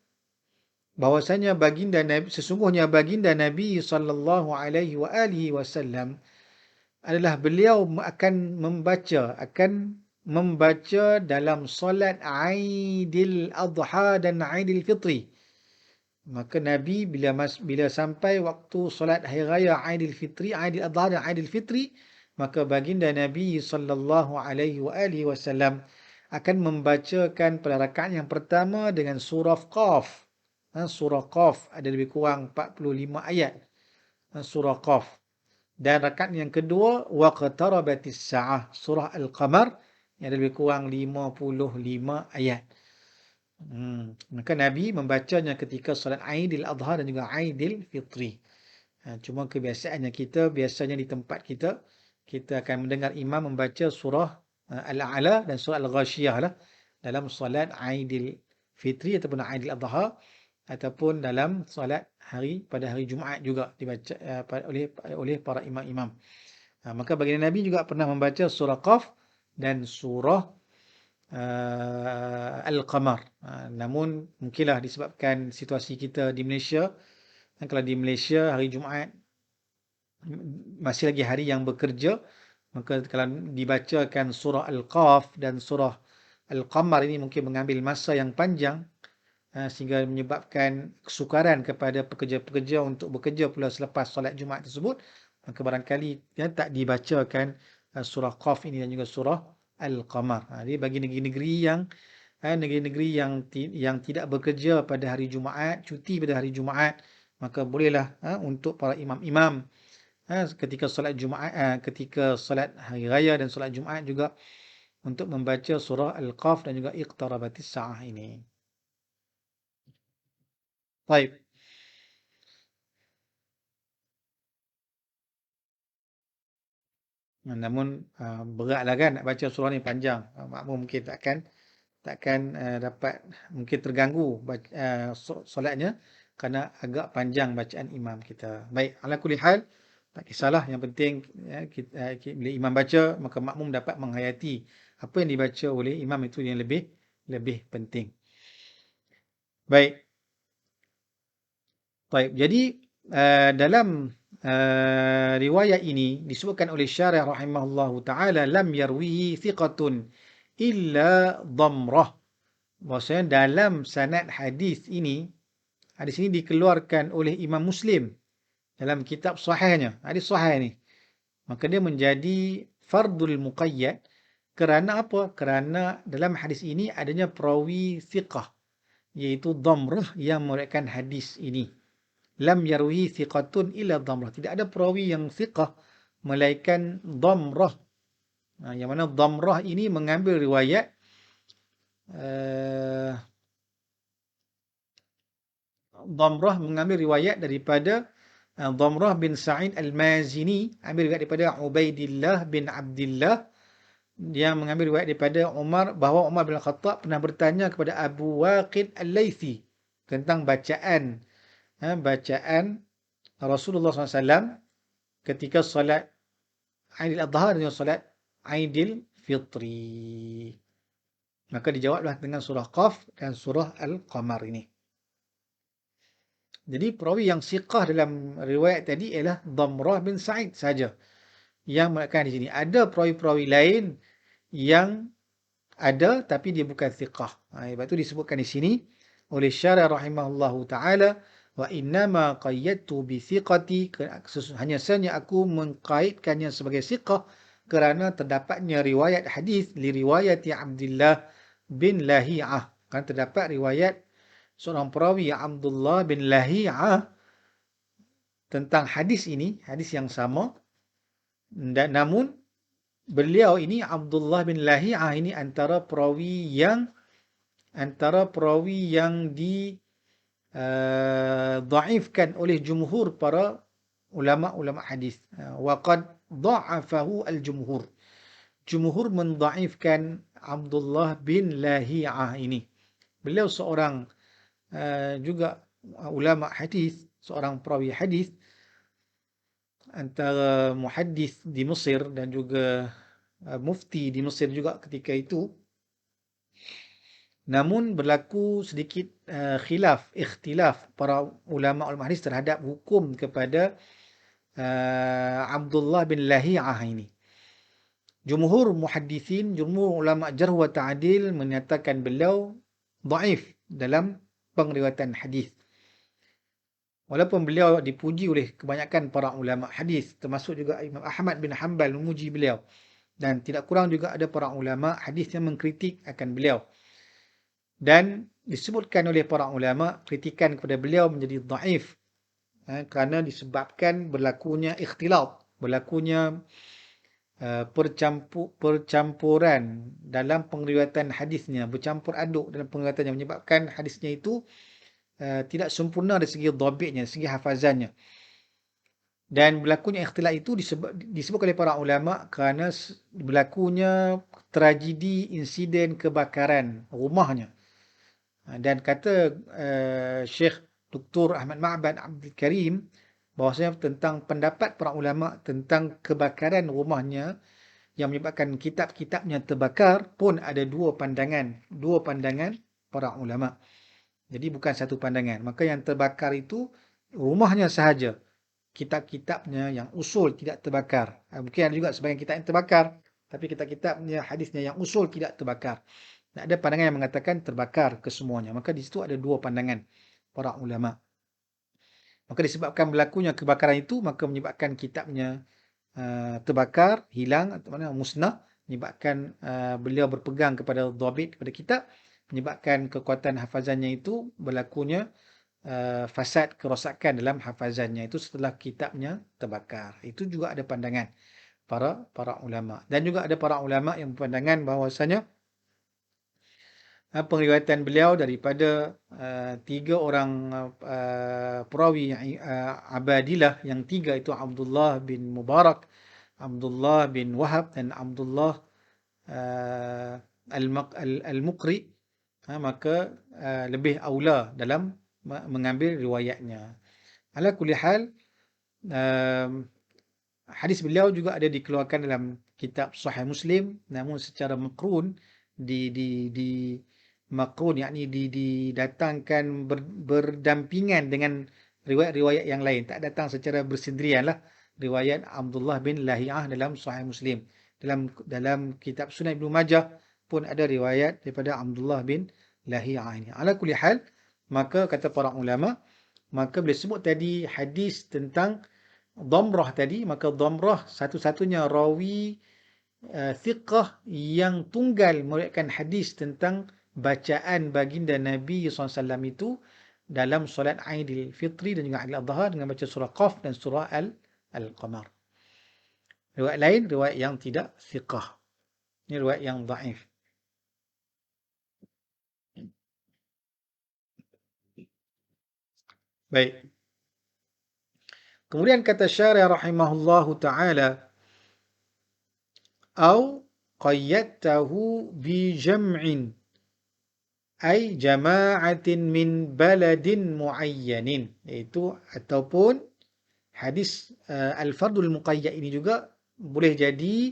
Speaker 1: bahwasanya baginda Nabi, sesungguhnya baginda Nabi sallallahu alaihi wa alihi wasallam adalah beliau akan membaca dalam solat Aidil Adha dan Aidil Fitri. Maka Nabi bila sampai waktu solat hari raya Aidil Fitri, Aidil Adha dan Aidil Fitri, maka baginda Nabi sallallahu alaihi wa alihi wasallam akan membacakan pada rakaat yang pertama dengan surah Qaf. Surah Qaf ada lebih kurang 45 ayat. Surah Qaf. Dan rakaat yang kedua, waqtarabatis sa'ah, surah Al-Qamar, yang ada lebih kurang 55 ayat. Maka Nabi membacanya ketika solat Aidil Adha dan juga Aidil Fitri. Cuma kebiasaannya kita, biasanya di tempat kita, kita akan mendengar imam membaca surah Al-A'la dan surah Al-Ghashiyah lah, dalam solat Aidil Fitri ataupun Aidil Adha, ataupun dalam solat pada hari Jumaat juga dibaca oleh para imam-imam. Maka baginda Nabi juga pernah membaca surah Qaf dan surah Al-Qamar. Namun mungkinlah disebabkan situasi kita di Malaysia, kalau di Malaysia hari Jumaat masih lagi hari yang bekerja, maka kalau dibacakan surah Al-Qaf dan surah Al-Qamar ini mungkin mengambil masa yang panjang, sehingga menyebabkan kesukaran kepada pekerja-pekerja untuk bekerja pula selepas solat Jumaat tersebut. Maka barangkali tak dibacakan surah Qaf ini dan juga surah Al-Qamar. Jadi bagi negeri-negeri yang tidak bekerja pada hari Jumaat, cuti pada hari Jumaat, maka bolehlah untuk para imam-imam ketika solat Jumaat, ketika solat hari raya dan solat Jumaat juga, untuk membaca surah Al-Qaf dan juga iqtarabatis sa'ah ini. Baik. Namun beratlah kan nak baca surah ni, panjang. Makmum mungkin takkan dapat, mungkin terganggu solatnya kerana agak panjang bacaan imam kita. Baik, ala kulli hal, tak kisahlah, yang penting bila imam baca, maka makmum dapat menghayati apa yang dibaca oleh imam, itu yang lebih penting. Baik. Baik, jadi dalam riwayat ini disebutkan oleh Syarih rahimahullahu taala, lam yarwihi thiqatun illa dhamrah. Maksudnya dalam sanad hadis ini dikeluarkan oleh Imam Muslim dalam kitab sahihnya, hadis sahih ni. Maka dia menjadi fardul muqayyad kerana apa? Kerana dalam hadis ini adanya perawi thiqah, iaitu dhamrah yang meriwayatkan hadis ini. Lam yarwi thiqatun illa dhamrah. Tidak ada perawi yang thiqah melainkan dhamrah. Yang mana dhamrah ini mengambil riwayat daripada Dhamrah bin Sa'id Al-Mazini, ambil riwayat daripada Ubaidillah bin Abdullah, dia mengambil riwayat daripada Umar, bahawa Umar bin Khattab pernah bertanya kepada Abu Waqid Al-Laythi tentang bacaan Rasulullah SAW ketika solat Aidil Adha dan solat Aidil Fitri. Maka dijawablah dengan surah Qaf dan surah Al-Qamar ini. Jadi perawi yang siqah dalam riwayat tadi ialah Dhamrah bin Sa'id saja yang meriwayatkan di sini. Ada perawi-perawi lain yang ada tapi dia bukan siqah. Sebab itu disebutkan di sini oleh Syarih rahimahullahu taala, wa innama qayyadtu bi thiqati, hanya saja aku mengkaitkannya sebagai siqah kerana terdapatnya riwayat hadis li riwayati Abdullah bin Lahi'ah. Kan terdapat riwayat seorang perawi Abdullah bin Lahi'ah tentang hadis ini, hadis yang sama. Dan namun beliau ini Abdullah bin Lahi'ah ini antara perawi yang dhaifkan oleh jumhur para ulama-ulama hadis. Wa qad dha'afahu al-jumhur. Jumhur mendhaifkan Abdullah bin Lahi'ah ini. Beliau seorang juga ulama hadis, seorang perawi hadis, antara muhaddis di Mesir dan juga mufti di Mesir juga ketika itu. Namun berlaku sedikit ikhtilaf para ulama hadis terhadap hukum kepada Abdullah bin Lahi'ah ini. Jumhur muhaddisin, jumhur ulama jarh wa ta'dil menyatakan beliau dhaif dalam pengriwayatan hadis. Walaupun beliau dipuji oleh kebanyakan para ulama hadis, termasuk juga Imam Ahmad bin Hanbal memuji beliau, dan tidak kurang juga ada para ulama hadis yang mengkritik akan beliau. Dan disebutkan oleh para ulama kritikan kepada beliau menjadi dhaif kerana disebabkan berlakunya ikhtilat, berlakunya percampuran dalam pengriwayatan hadisnya, bercampur aduk dalam pengriwayatannya, menyebabkan hadisnya itu tidak sempurna dari segi dhabitnya, segi hafazannya. Dan berlakunya ikhtilat itu disebut oleh para ulama kerana berlakunya tragedi insiden kebakaran rumahnya. Dan kata Syekh Dr. Ahmad Ma'bad Abdul Karim bahawasanya tentang pendapat para ulama tentang kebakaran rumahnya yang menyebabkan kitab-kitabnya terbakar pun ada dua pandangan para ulama. Jadi bukan satu pandangan. Maka yang terbakar itu rumahnya sahaja, kitab-kitabnya yang usul tidak terbakar. Mungkin ada juga sebagian kitab yang terbakar, tapi kitab-kitabnya hadisnya yang usul tidak terbakar. Dan ada pandangan yang mengatakan terbakar kesemuanya. Maka di situ ada dua pandangan para ulama. Maka disebabkan berlakunya kebakaran itu, maka menyebabkan kitabnya terbakar, hilang, atau mana musnah, menyebabkan beliau berpegang kepada dhabit, kepada kitab, menyebabkan kekuatan hafazannya itu berlakunya fasad, kerosakan dalam hafazannya itu setelah kitabnya terbakar. Itu juga ada pandangan para ulama. Dan juga ada para ulama yang berpandangan bahawasanya pengriwayatan beliau daripada tiga orang perawi Abadilah, yang tiga itu Abdullah bin Mubarak, Abdullah bin Wahab dan Abdullah Al-Muqri, maka lebih aula dalam mengambil riwayatnya. Ala kulli hal, hadis beliau juga ada dikeluarkan dalam kitab Sahih Muslim, namun secara makrun, makrun, yakni didatangkan berdampingan dengan riwayat-riwayat yang lain. Tak datang secara bersendirian lah. Riwayat Abdullah bin Lahiyah dalam Sahih Muslim. Dalam kitab Sunan Ibnu Majah pun ada riwayat daripada Abdullah bin Lahiyah ini. Ala kulli hal, maka kata para ulama, maka bila sebut tadi hadis tentang dhamrah tadi, maka dhamrah satu-satunya rawi thiqah yang tunggal meriwayatkan hadis tentang bacaan baginda Nabi SAW itu dalam solat Aidil Fitri dan juga Aidil Adha dengan baca surah Qaf dan surah Al-Qamar. Riwayat lain, riwayat yang tidak thiqah. Ini riwayat yang dhaif. Baik. Kemudian kata Syarih rahimahullahu ta'ala, au qayyadtahu bi jam'in ay jama'atin min baladin muayyanin, iaitu ataupun hadis al-fardul muqayyad ini juga boleh jadi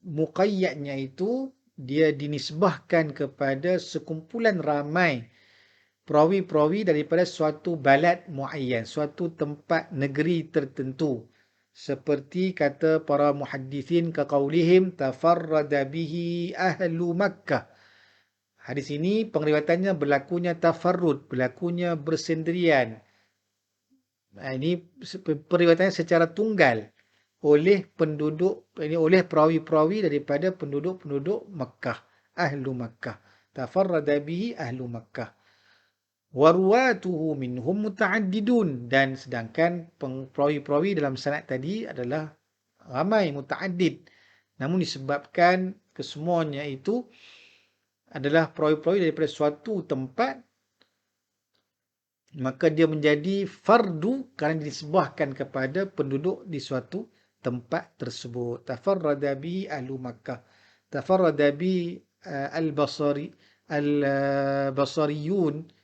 Speaker 1: muqayyadnya itu dia dinisbahkan kepada sekumpulan ramai perawi-perawi daripada suatu balad muayyan, suatu tempat negeri tertentu. Seperti kata para muhaddithin kaqaulihim tafarrada bihi ahlu Makkah. Hadis ini pengriwayatannya berlakunya tafarrud, berlakunya bersendirian. Ini periwayatannya secara tunggal oleh penduduk, ini oleh perawi-perawi daripada penduduk-penduduk Makkah, ahlu Makkah. Tafarrada bihi ahlu Makkah. Waruwatuhu minhum muta'addidun, dan sedangkan perawi-perawi dalam sanad tadi adalah ramai, muta'addid. Namun disebabkan kesemuanya itu adalah perawi-perawi daripada suatu tempat, maka dia menjadi fardu kerana disebahkan kepada penduduk di suatu tempat tersebut. Tafarrada bi ahlu Makkah. Tafarrada bi al-Basariyun.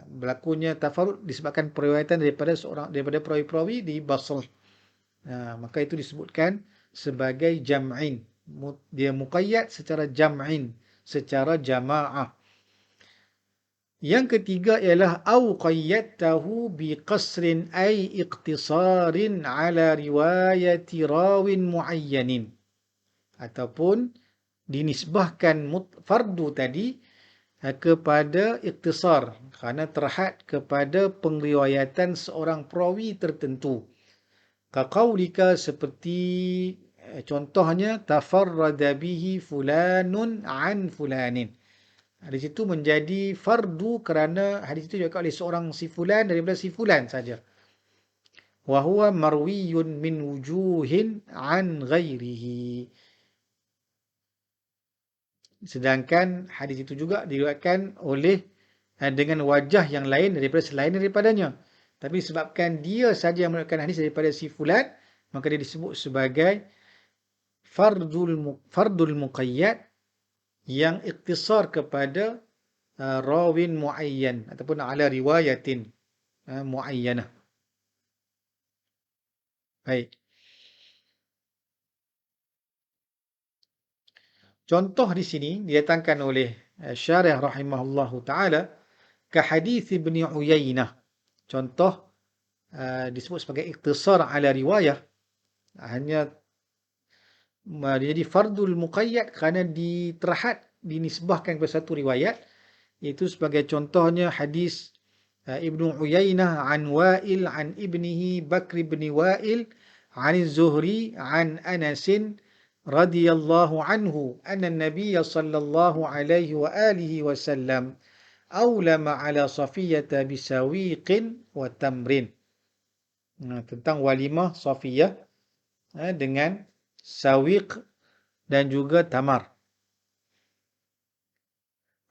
Speaker 1: Berlakunya tafarrud disebabkan periwayatan daripada perawi-perawi di Basrah. Maka itu disebutkan sebagai jam'in. Dia muqayyad secara jam'in, secara jama'ah. Yang ketiga ialah au qayyadtahu bi qasrin ay iqtisarin ala riwayati rawin muayyanin, ataupun dinisbahkan fardu tadi kepada iqtisar kerana terhad kepada pengriwayatan seorang perawi tertentu. Kaqaulika, seperti contohnya tafarrada bihi fulanun an fulanin. Hadis itu menjadi fardu kerana hadis itu diriwayatkan oleh seorang si fulan daripada si fulan saja. Wa huwa marwiyun min wujuhin an ghairihi. Sedangkan hadis itu juga diriwayatkan oleh dengan wajah yang lain daripada selain daripadanya. Tapi sebabkan dia saja yang meriwayatkan hadis daripada si fulan, maka dia disebut sebagai fardul muqayyad yang iktisar kepada rawin muayyan ataupun ala riwayatin muayyanah. Baik. Contoh di sini didatangkan oleh Syarih rahimahullahu taala ka hadis Ibn Uyainah. Contoh disebut sebagai iktisar ala riwayah, hanya jadi fardul muqayyad kerana dinisbahkan kepada satu riwayat, iaitu sebagai contohnya hadis Ibn Uyainah an Wa'il an ibnihi Bakr bin Wa'il an Zuhri an Anas radhiyallahu anhu anna an-nabiy sallallahu alaihi wa alihi wasallam awlama ala Safiyyah bisawiqin wa tamrin. Tentang walimah Safiyah dengan sawiq dan juga tamar,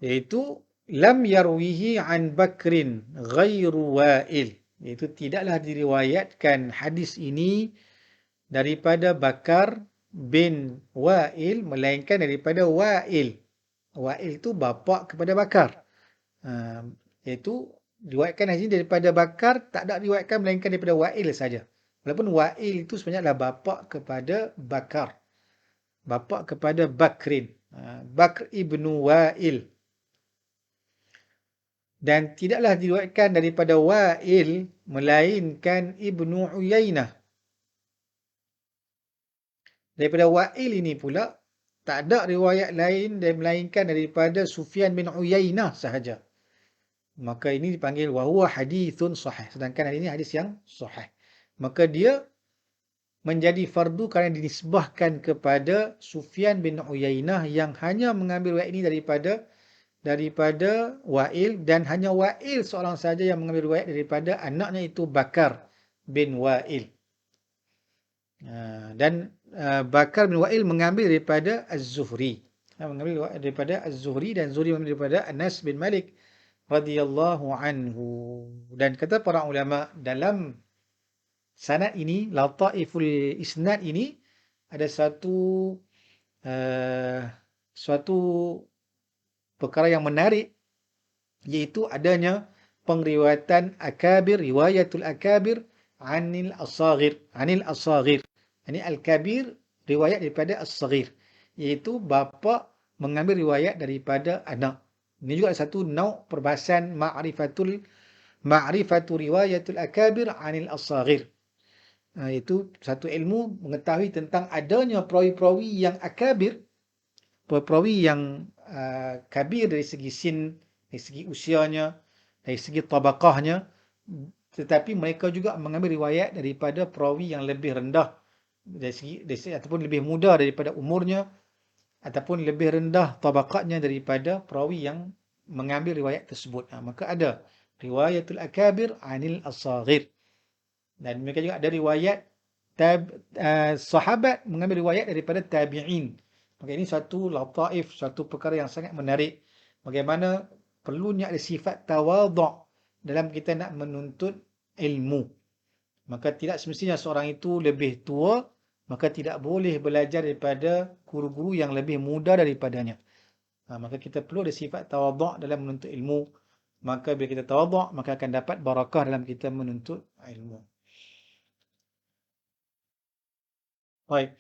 Speaker 1: iaitu lam yarwihi an Bakrin ghairu Wa'il, iaitu tidaklah diriwayatkan hadis ini daripada Bakar bin Wa'il, melainkan daripada Wa'il. Wa'il itu bapa kepada Bakar. Iaitu diriwayatkan hadis ini daripada Bakar, tak ada diriwayatkan melainkan daripada Wa'il saja. Walaupun Wa'il itu sebenarnya adalah bapa kepada Bakar, bapa kepada Bakrin, Bakr ibnu Wa'il. Dan tidaklah diriwayatkan daripada Wa'il melainkan Ibnu Uyainah. Daripada Wa'il ini pula tak ada riwayat lain dan melainkan daripada Sufyan bin Uyainah sahaja. Maka ini dipanggil wa huwa hadithun sahih. Sedangkan ini hadis yang sahih. Maka dia menjadi fardu kerana dinisbahkan kepada Sufyan bin Uyainah yang hanya mengambil riwayat ini daripada Wa'il, dan hanya Wa'il seorang saja yang mengambil riwayat daripada anaknya itu Bakar bin Wa'il. Dan Bakar bin Wa'il mengambil daripada Az-Zuhri. Mengambil daripada Az-Zuhri, dan Zuhri mengambil daripada Anas bin Malik radhiyallahu anhu. Dan kata para ulama, dalam sanad ini, lataiful isnad ini, ada suatu perkara yang menarik, iaitu adanya pengriwayatan akabir, riwayatul akabir anil asagir. Ini al-kabir riwayat daripada as-saghir, iaitu bapa mengambil riwayat daripada anak. Ini juga satu nauk perbahasan ma'rifatu riwayatul akabir anil as-saghir. Itu satu ilmu mengetahui tentang adanya perawi-perawi yang akabir, perawi yang kabir dari segi sin, dari segi usianya, dari segi tabaqahnya, tetapi mereka juga mengambil riwayat daripada perawi yang lebih rendah dari segi ataupun lebih muda daripada umurnya, ataupun lebih rendah tabaqatnya daripada perawi yang mengambil riwayat tersebut. Maka ada riwayatul akabir anil as-saghir. Dan mereka juga ada riwayat sahabat mengambil riwayat daripada tabi'in. Maka ini satu lataif, satu perkara yang sangat menarik. Bagaimana perlunya ada sifat tawadhu' dalam kita nak menuntut ilmu. Maka tidak semestinya seorang itu lebih tua, maka tidak boleh belajar daripada guru-guru yang lebih muda daripadanya. Maka kita perlu ada sifat tawadhu' dalam menuntut ilmu. Maka bila kita tawadhu', maka akan dapat barakah dalam kita menuntut ilmu. Baik.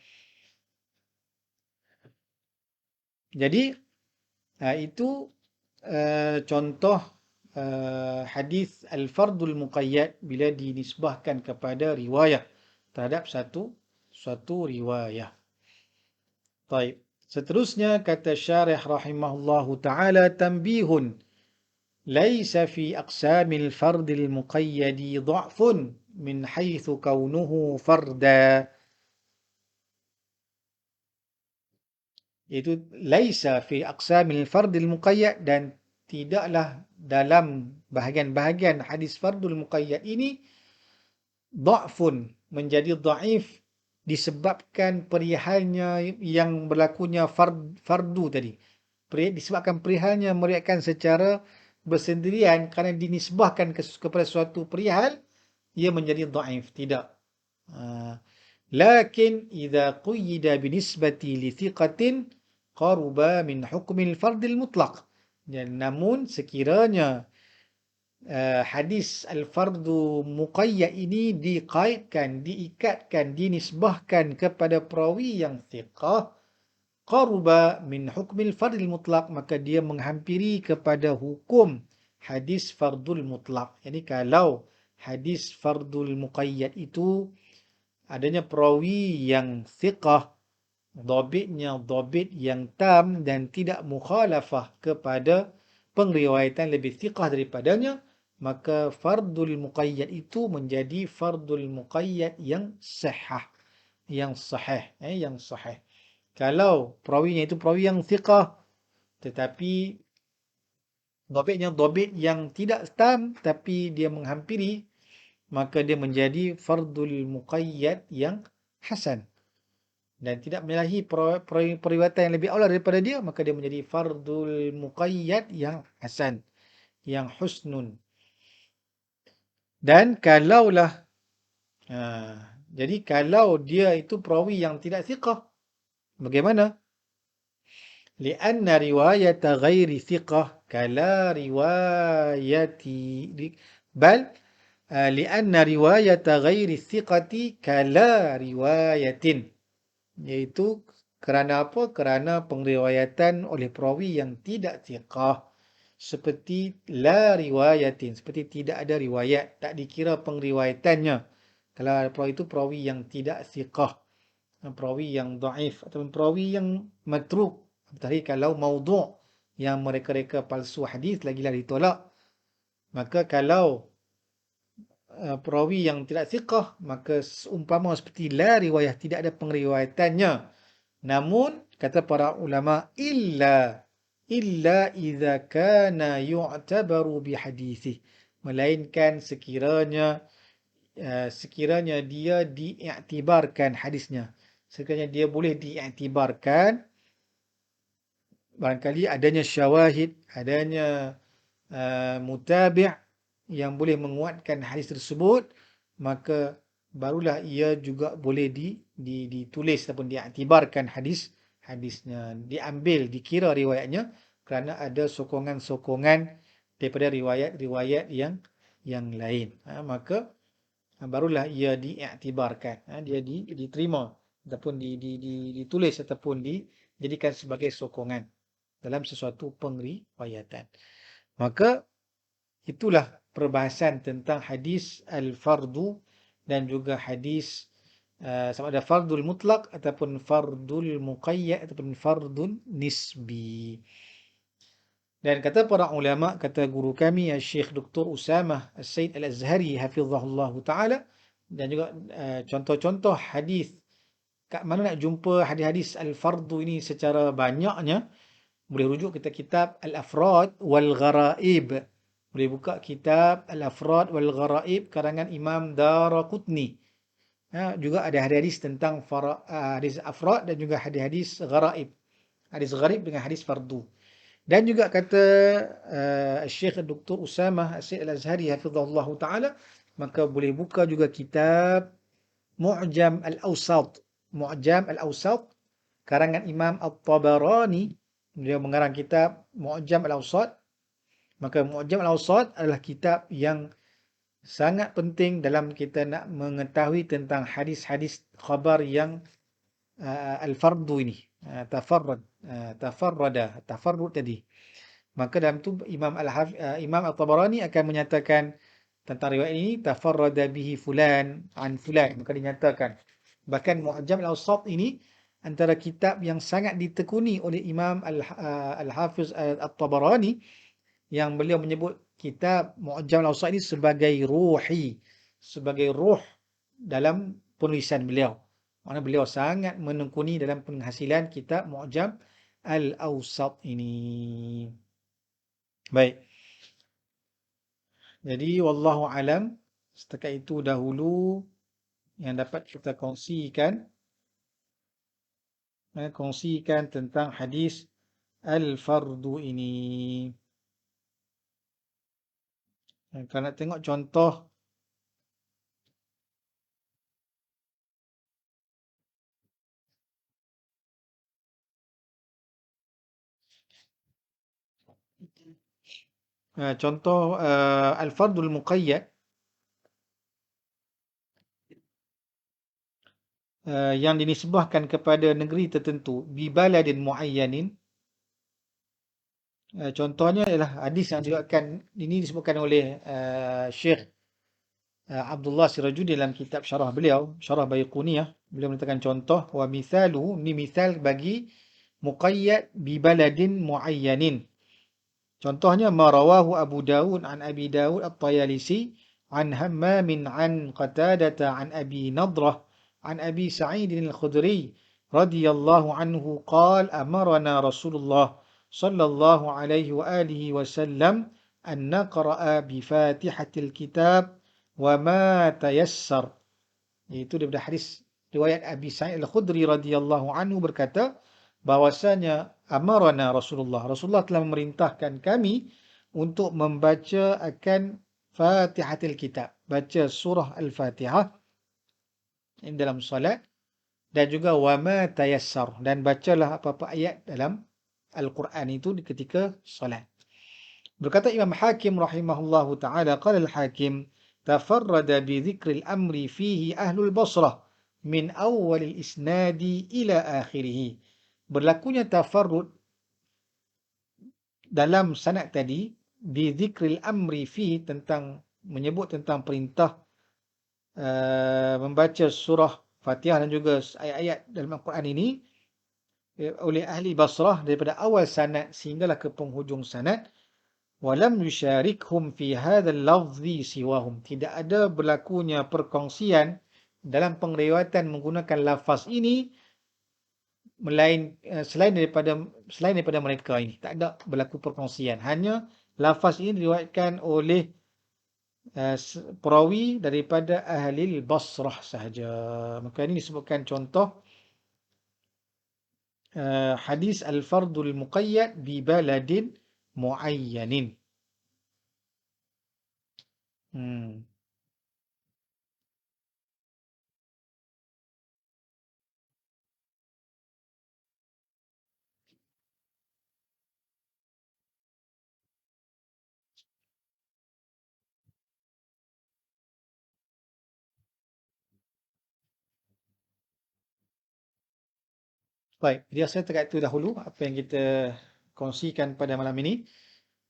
Speaker 1: Jadi itu contoh hadis al-fardul muqayyad bila dinisbahkan kepada riwayah terhadap suatu riwayah. Baik. Seterusnya kata syarih rahimahullahu taala, tanbihun laisa fi aqsamil fardil muqayyadi dha'fun min haitsu kaunuhu farda. Iaitu laisa fi aqsamil fardil muqayyad, dan tidaklah dalam bahagian-bahagian hadis fardul muqayyad ini dha'fun, menjadi dhaif disebabkan perihalnya yang berlakunya fardu tadi. Disebabkan perihalnya meriwayatkan secara bersendirian kerana dinisbahkan kepada suatu perihal, ia menjadi dhaif. Tidak. Lakin idza quyida binisbati li thiqatin qaruba min hukmil fardil mutlaq. Namun sekiranya hadis al-fardu muqayyad ini diqaidkan, diikatkan, dinisbahkan kepada perawi yang thiqah, qaruba min hukmil fardil mutlaq, maka dia menghampiri kepada hukum hadis fardul mutlaq. Jadi kalau hadis fardul muqayyad itu adanya perawi yang thiqah, dhabitnya dhabit yang tam dan tidak mukhalafah kepada pengriwayatan lebih thiqah daripadanya, maka fardul muqayyad itu menjadi fardul muqayyad yang sahih, yang sahih. Kalau perawinya itu perawi yang thiqah tetapi dhabitnya dhabit yang tidak tam tapi dia menghampiri, maka dia menjadi fardul muqayyad yang hasan dan tidak menyalahi periwayatan yang lebih awal daripada dia, maka dia menjadi fardul muqayyad yang hasan, yang husnun. Dan kalaulah jadi kalau dia itu perawi yang tidak thiqah, bagaimana? Lianna riwayata ghairi thiqah kala riwayati bal lianna riwayata ghairi thiqati kala riwayatin. Iaitu kerana apa? Kerana pengriwayatan oleh perawi yang tidak thiqah seperti la riwayatin, seperti tidak ada riwayat, tak dikira pengriwayatannya. Kalau perawi itu perawi yang tidak thiqah, perawi yang dhaif ataupun perawi yang matruk. Tadi kalau maudhu' yang mereka-reka palsu hadis lagi-lagi ditolak. Maka kalau perawi yang tidak thiqah, maka seumpama seperti la riwayah, tidak ada pengriwayatannya. Namun kata para ulama, illa idza kana yu'tabaru bihadithih, melainkan sekiranya dia diiktibarkan hadisnya, sekiranya dia boleh diiktibarkan, barangkali adanya syawahid, adanya mutabi' yang boleh menguatkan hadis tersebut, maka barulah ia juga boleh ditulis ataupun diiktibarkan hadisnya, diambil, dikira riwayatnya, kerana ada sokongan-sokongan daripada riwayat-riwayat yang lain. Maka barulah ia diiktibarkan, dia diterima ataupun ditulis ataupun dijadikan sebagai sokongan dalam sesuatu pengriwayatan. Maka itulah perbahasan tentang hadis al-fardu dan juga hadis sama ada fardul mutlak ataupun fardul muqayyad ataupun fardun nisbi. Dan kata para ulama, kata guru kami Syekh Dr. Usamah As-Said Al-Azhari hafizahullah taala, dan juga contoh-contoh hadis, kat mana nak jumpa hadis-hadis al-fardu ini secara banyaknya, boleh rujuk kita kitab Al-Afrad wal Gharaib. Boleh buka kitab Al-Afrad wal Gharaib karangan Imam Daraqutni. Juga ada hadis tentang hadis afrad dan juga hadis gharaib. Hadis gharib dengan hadis fardu. Dan juga kata Syekh Dr. Usamah As-Said Al-Azhari hafizahullah taala, maka boleh buka juga kitab Mu'jam Al-Awsat. Mu'jam Al-Awsat karangan Imam At-Tabarani. Beliau mengarang kitab Mu'jam Al-Awsat. Maka Mu'jam Al-Awsat adalah kitab yang sangat penting dalam kita nak mengetahui tentang hadis-hadis khabar yang al-fardu ini. Tafarrud tadi. Maka dalam tu Imam At-Tabarani akan menyatakan tentang riwayat ini, tafarrada bihi fulan an fulan. Maka dinyatakan. Bahkan Mu'jam Al-Awsat ini antara kitab yang sangat ditekuni oleh Imam Al-Hafiz At-Tabarani, yang beliau menyebut kitab Mu'jam Al-Awsat ini sebagai ruhi, sebagai ruh dalam penulisan beliau. Mana beliau sangat menekuni dalam penghasilan kitab Mu'jam Al-Awsat ini. Baik. Jadi wallahu alam, setakat itu dahulu yang dapat kita kongsikan tentang hadis al-fardu ini. Kalau nak tengok contoh al-fardul muqayyad yang dinisbahkan kepada negeri tertentu, bi baladin muayyanin. Contohnya ialah hadis yang disebutkan, ini disebutkan oleh Syekh Abdullah Sirajuddin dalam kitab syarah beliau, Syarah Baiquniyah. Beliau menyatakan contoh, wa mithaluhu, ini misal bagi muqayyad bi baladin muayyanin. Contohnya ma rawahu Abu Dawud an Abi Dawud At-Tayalisi an Hammamin an Qatadata an Abi Nadrah an Abi Sa'id Al-Khudri radhiyallahu anhu qala amarna Rasulullah sallallahu alaihi wa alihi wasallam an naqra'a bi Fatihatil Kitab wa ma tayassar. Itu daripada hadis riwayat Abi Sa'id Al-Khudri radhiyallahu anhu berkata bahwasanya amarana Rasulullah telah memerintahkan kami untuk membaca akan Fatihatil Kitab, baca surah Al-Fatihah dalam solat, dan juga wa ma tayassar, dan bacalah apa-apa ayat dalam Al-Quran itu ketika solat. Berkata Imam Hakim rahimahullahu taala, qala al-Hakim tafarrada bi dhikril amri fihi ahlul Basrah min awwalil isnadi ila akhirih. Berlakunya tafarrud dalam sanad tadi bi dzikril amri fi, tentang menyebut tentang perintah membaca surah Fatihah dan juga ayat-ayat dalam Al-Quran ini oleh ahli Basrah daripada awal sanad sehinggalah ke penghujung sanad. Walam yusyarikhum fi hadzal lafzi siwahum, tidak ada berlakunya perkongsian dalam pengriwayatan menggunakan lafaz ini selain daripada mereka ini. Tak ada berlaku perkongsian, hanya lafaz ini diriwayatkan oleh perawi daripada ahli Basrah sahaja. Maka ini disebutkan contoh hadis al-fardul muqayyad bi baladin muayyanin. Baik, jadi saya terkait itu dahulu apa yang kita kongsikan pada malam ini.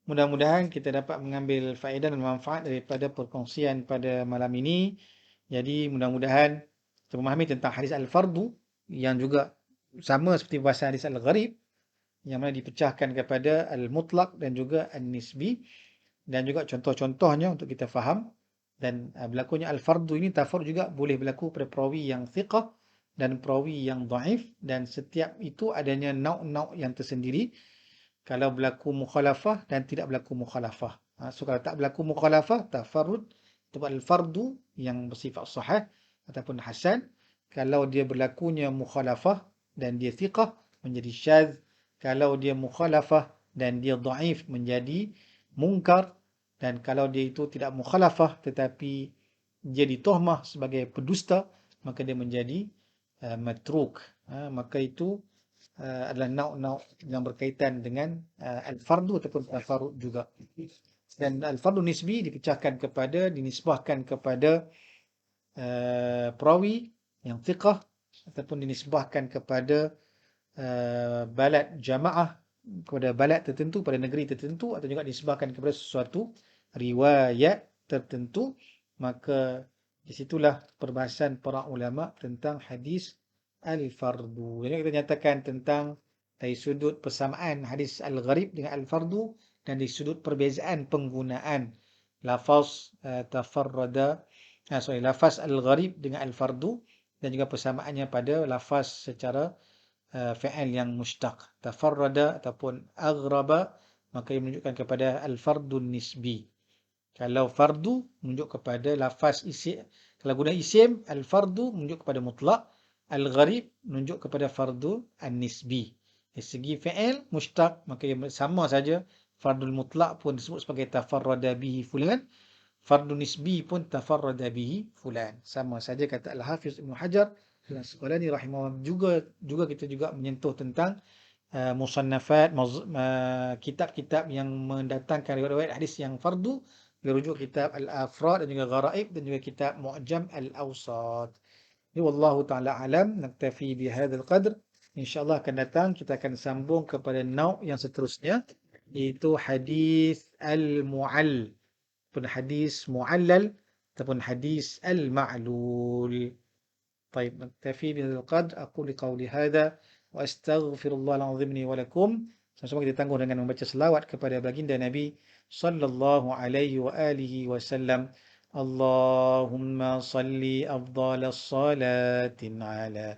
Speaker 1: Mudah-mudahan kita dapat mengambil faedah dan manfaat daripada perkongsian pada malam ini. Jadi mudah-mudahan kita memahami tentang hadis al-fardu yang juga sama seperti bahasa hadis al-gharib yang mana dipecahkan kepada al-mutlaq dan juga al-nisbi, dan juga contoh-contohnya untuk kita faham. Dan berlakunya al-fardu ini tafarrud juga boleh berlaku pada perawi yang thiqah dan perawi yang dhaif, dan setiap itu adanya nauk-nauk yang tersendiri. Kalau berlaku mukhalafah dan tidak berlaku mukhalafah. So kalau tak berlaku mukhalafah, tafarrud, itu al-fardu yang bersifat sahih ataupun hasan. Kalau dia berlakunya mukhalafah dan dia thiqah, menjadi syadz. Kalau dia mukhalafah dan dia dhaif, menjadi munkar. Dan kalau dia itu tidak mukhalafah tetapi dia dituhmah sebagai pendusta, maka dia menjadi matruk. Maka itu adalah nauk-nauk yang berkaitan dengan al-fardu ataupun tafarrud juga. Dan al-fardu nisbi dinisbahkan kepada perawi yang thiqah ataupun dinisbahkan kepada balad jamaah, kepada balad tertentu, pada negeri tertentu, atau juga dinisbahkan kepada sesuatu riwayat tertentu. Maka di situlah perbahasan para ulama tentang hadis al-fardu. Jadi kita nyatakan tentang dari sudut persamaan hadis al-gharib dengan al-fardu, dan dari sudut perbezaan penggunaan lafaz lafaz al-gharib dengan al-fardu, dan juga persamaannya pada lafaz secara fi'il yang mushtaq. Tafarrada ataupun aghraba, maka ia menunjukkan kepada al-fardun nisbi. Kalau fardu menunjuk kepada lafaz isim. Kalau guna isim, al-fardu menunjuk kepada mutlak. Al-gharib menunjuk kepada fardu an-nisbi. Dari segi fi'il mushtaq, maka ia sama saja. Fardul mutlak pun disebut sebagai tafarrada bihi fulan. Fardu nisbi pun tafarrada bihi fulan. Sama saja kata Al-Hafiz Ibn Hajar Al-Asqalani rahimahullah. Juga kita juga menyentuh tentang musannafat, kitab-kitab yang mendatangkan riwayat hadis yang fardu. Merujuk kitab Al-Afrad dan juga Gharaib, dan juga kitab Mu'jam Al-Awsat. Ini wallahu ta'ala alam. Naktafi bihadzal qadr. InsyaAllah akan datang kita akan sambung kepada nauk yang seterusnya, iaitu hadis al-mu'all, ataupun hadis mu'allal, ataupun hadis al-ma'lul. طيب نكتفي بهذا القدر. أقول قولي هذا وأستغفر الله العظيم لي ولكم. Sama-sama kita tangguh dengan membaca selawat kepada baginda Nabi sallallahu alaihi wa alihi wasallam. Allahumma salli afdhalas salatin ala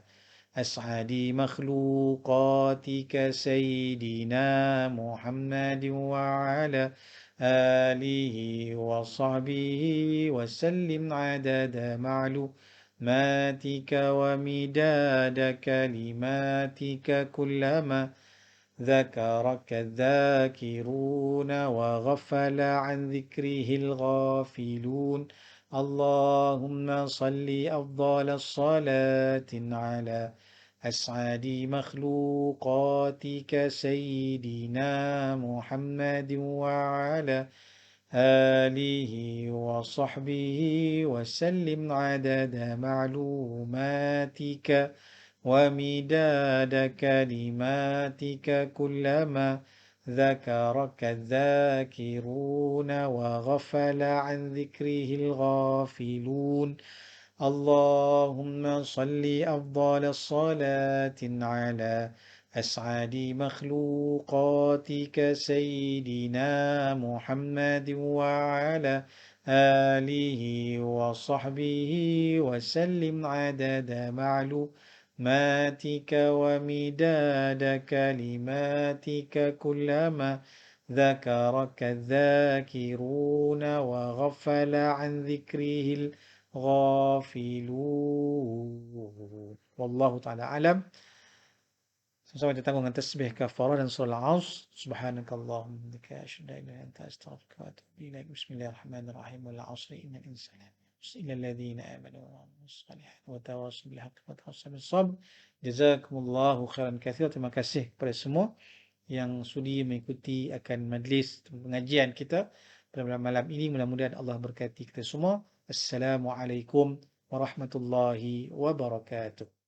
Speaker 1: as'adi makhluqatika sayyidina Muhammadin wa ala alihi wa sahbihi wa sallim adada معلوماتك ومداد كلماتك كلما ذكرك الذاكرون وغفل عن ذكره الغافلون. اللهم صل أفضل الصلاة على أسعد مخلوقاتك سيدنا محمد وعلى آله وصحبه وسلم عدد معلوماتك ومداد كلماتك كلما ذكرك الذاكرون وغفل عن ذكره الغافلون اللهم صل أفضل الصلاة على أسعد مخلوقاتك سيدنا محمد وعلى آله وصحبه وسلم عدد معلوماتك ومداد كلماتك كلما ذكرك الذاكرون وغفل عن ذكره غافلون والله تعالى أعلم. Sama-sama kita tanggung dengan tasbih kafarah dan surah Al-Asr. Subhanakallahumma wa bihamdika asyhadu an la ilaha illa anta astaghfiruka wa atubu ilaik. Bismillahirrahmanirrahim. Wal 'asri innal insana illal ladzina amanu wa 'amilus shalihati wa tawassaw bil haqqi wa tawassaw bis sabr. Jazakumullahu khairan katsiran. Terima kasih kepada semua yang sudi mengikuti akan majlis pengajian kita pada malam ini. Mudah-mudahan Allah berkati kita semua. Assalamualaikum warahmatullahi wabarakatuh.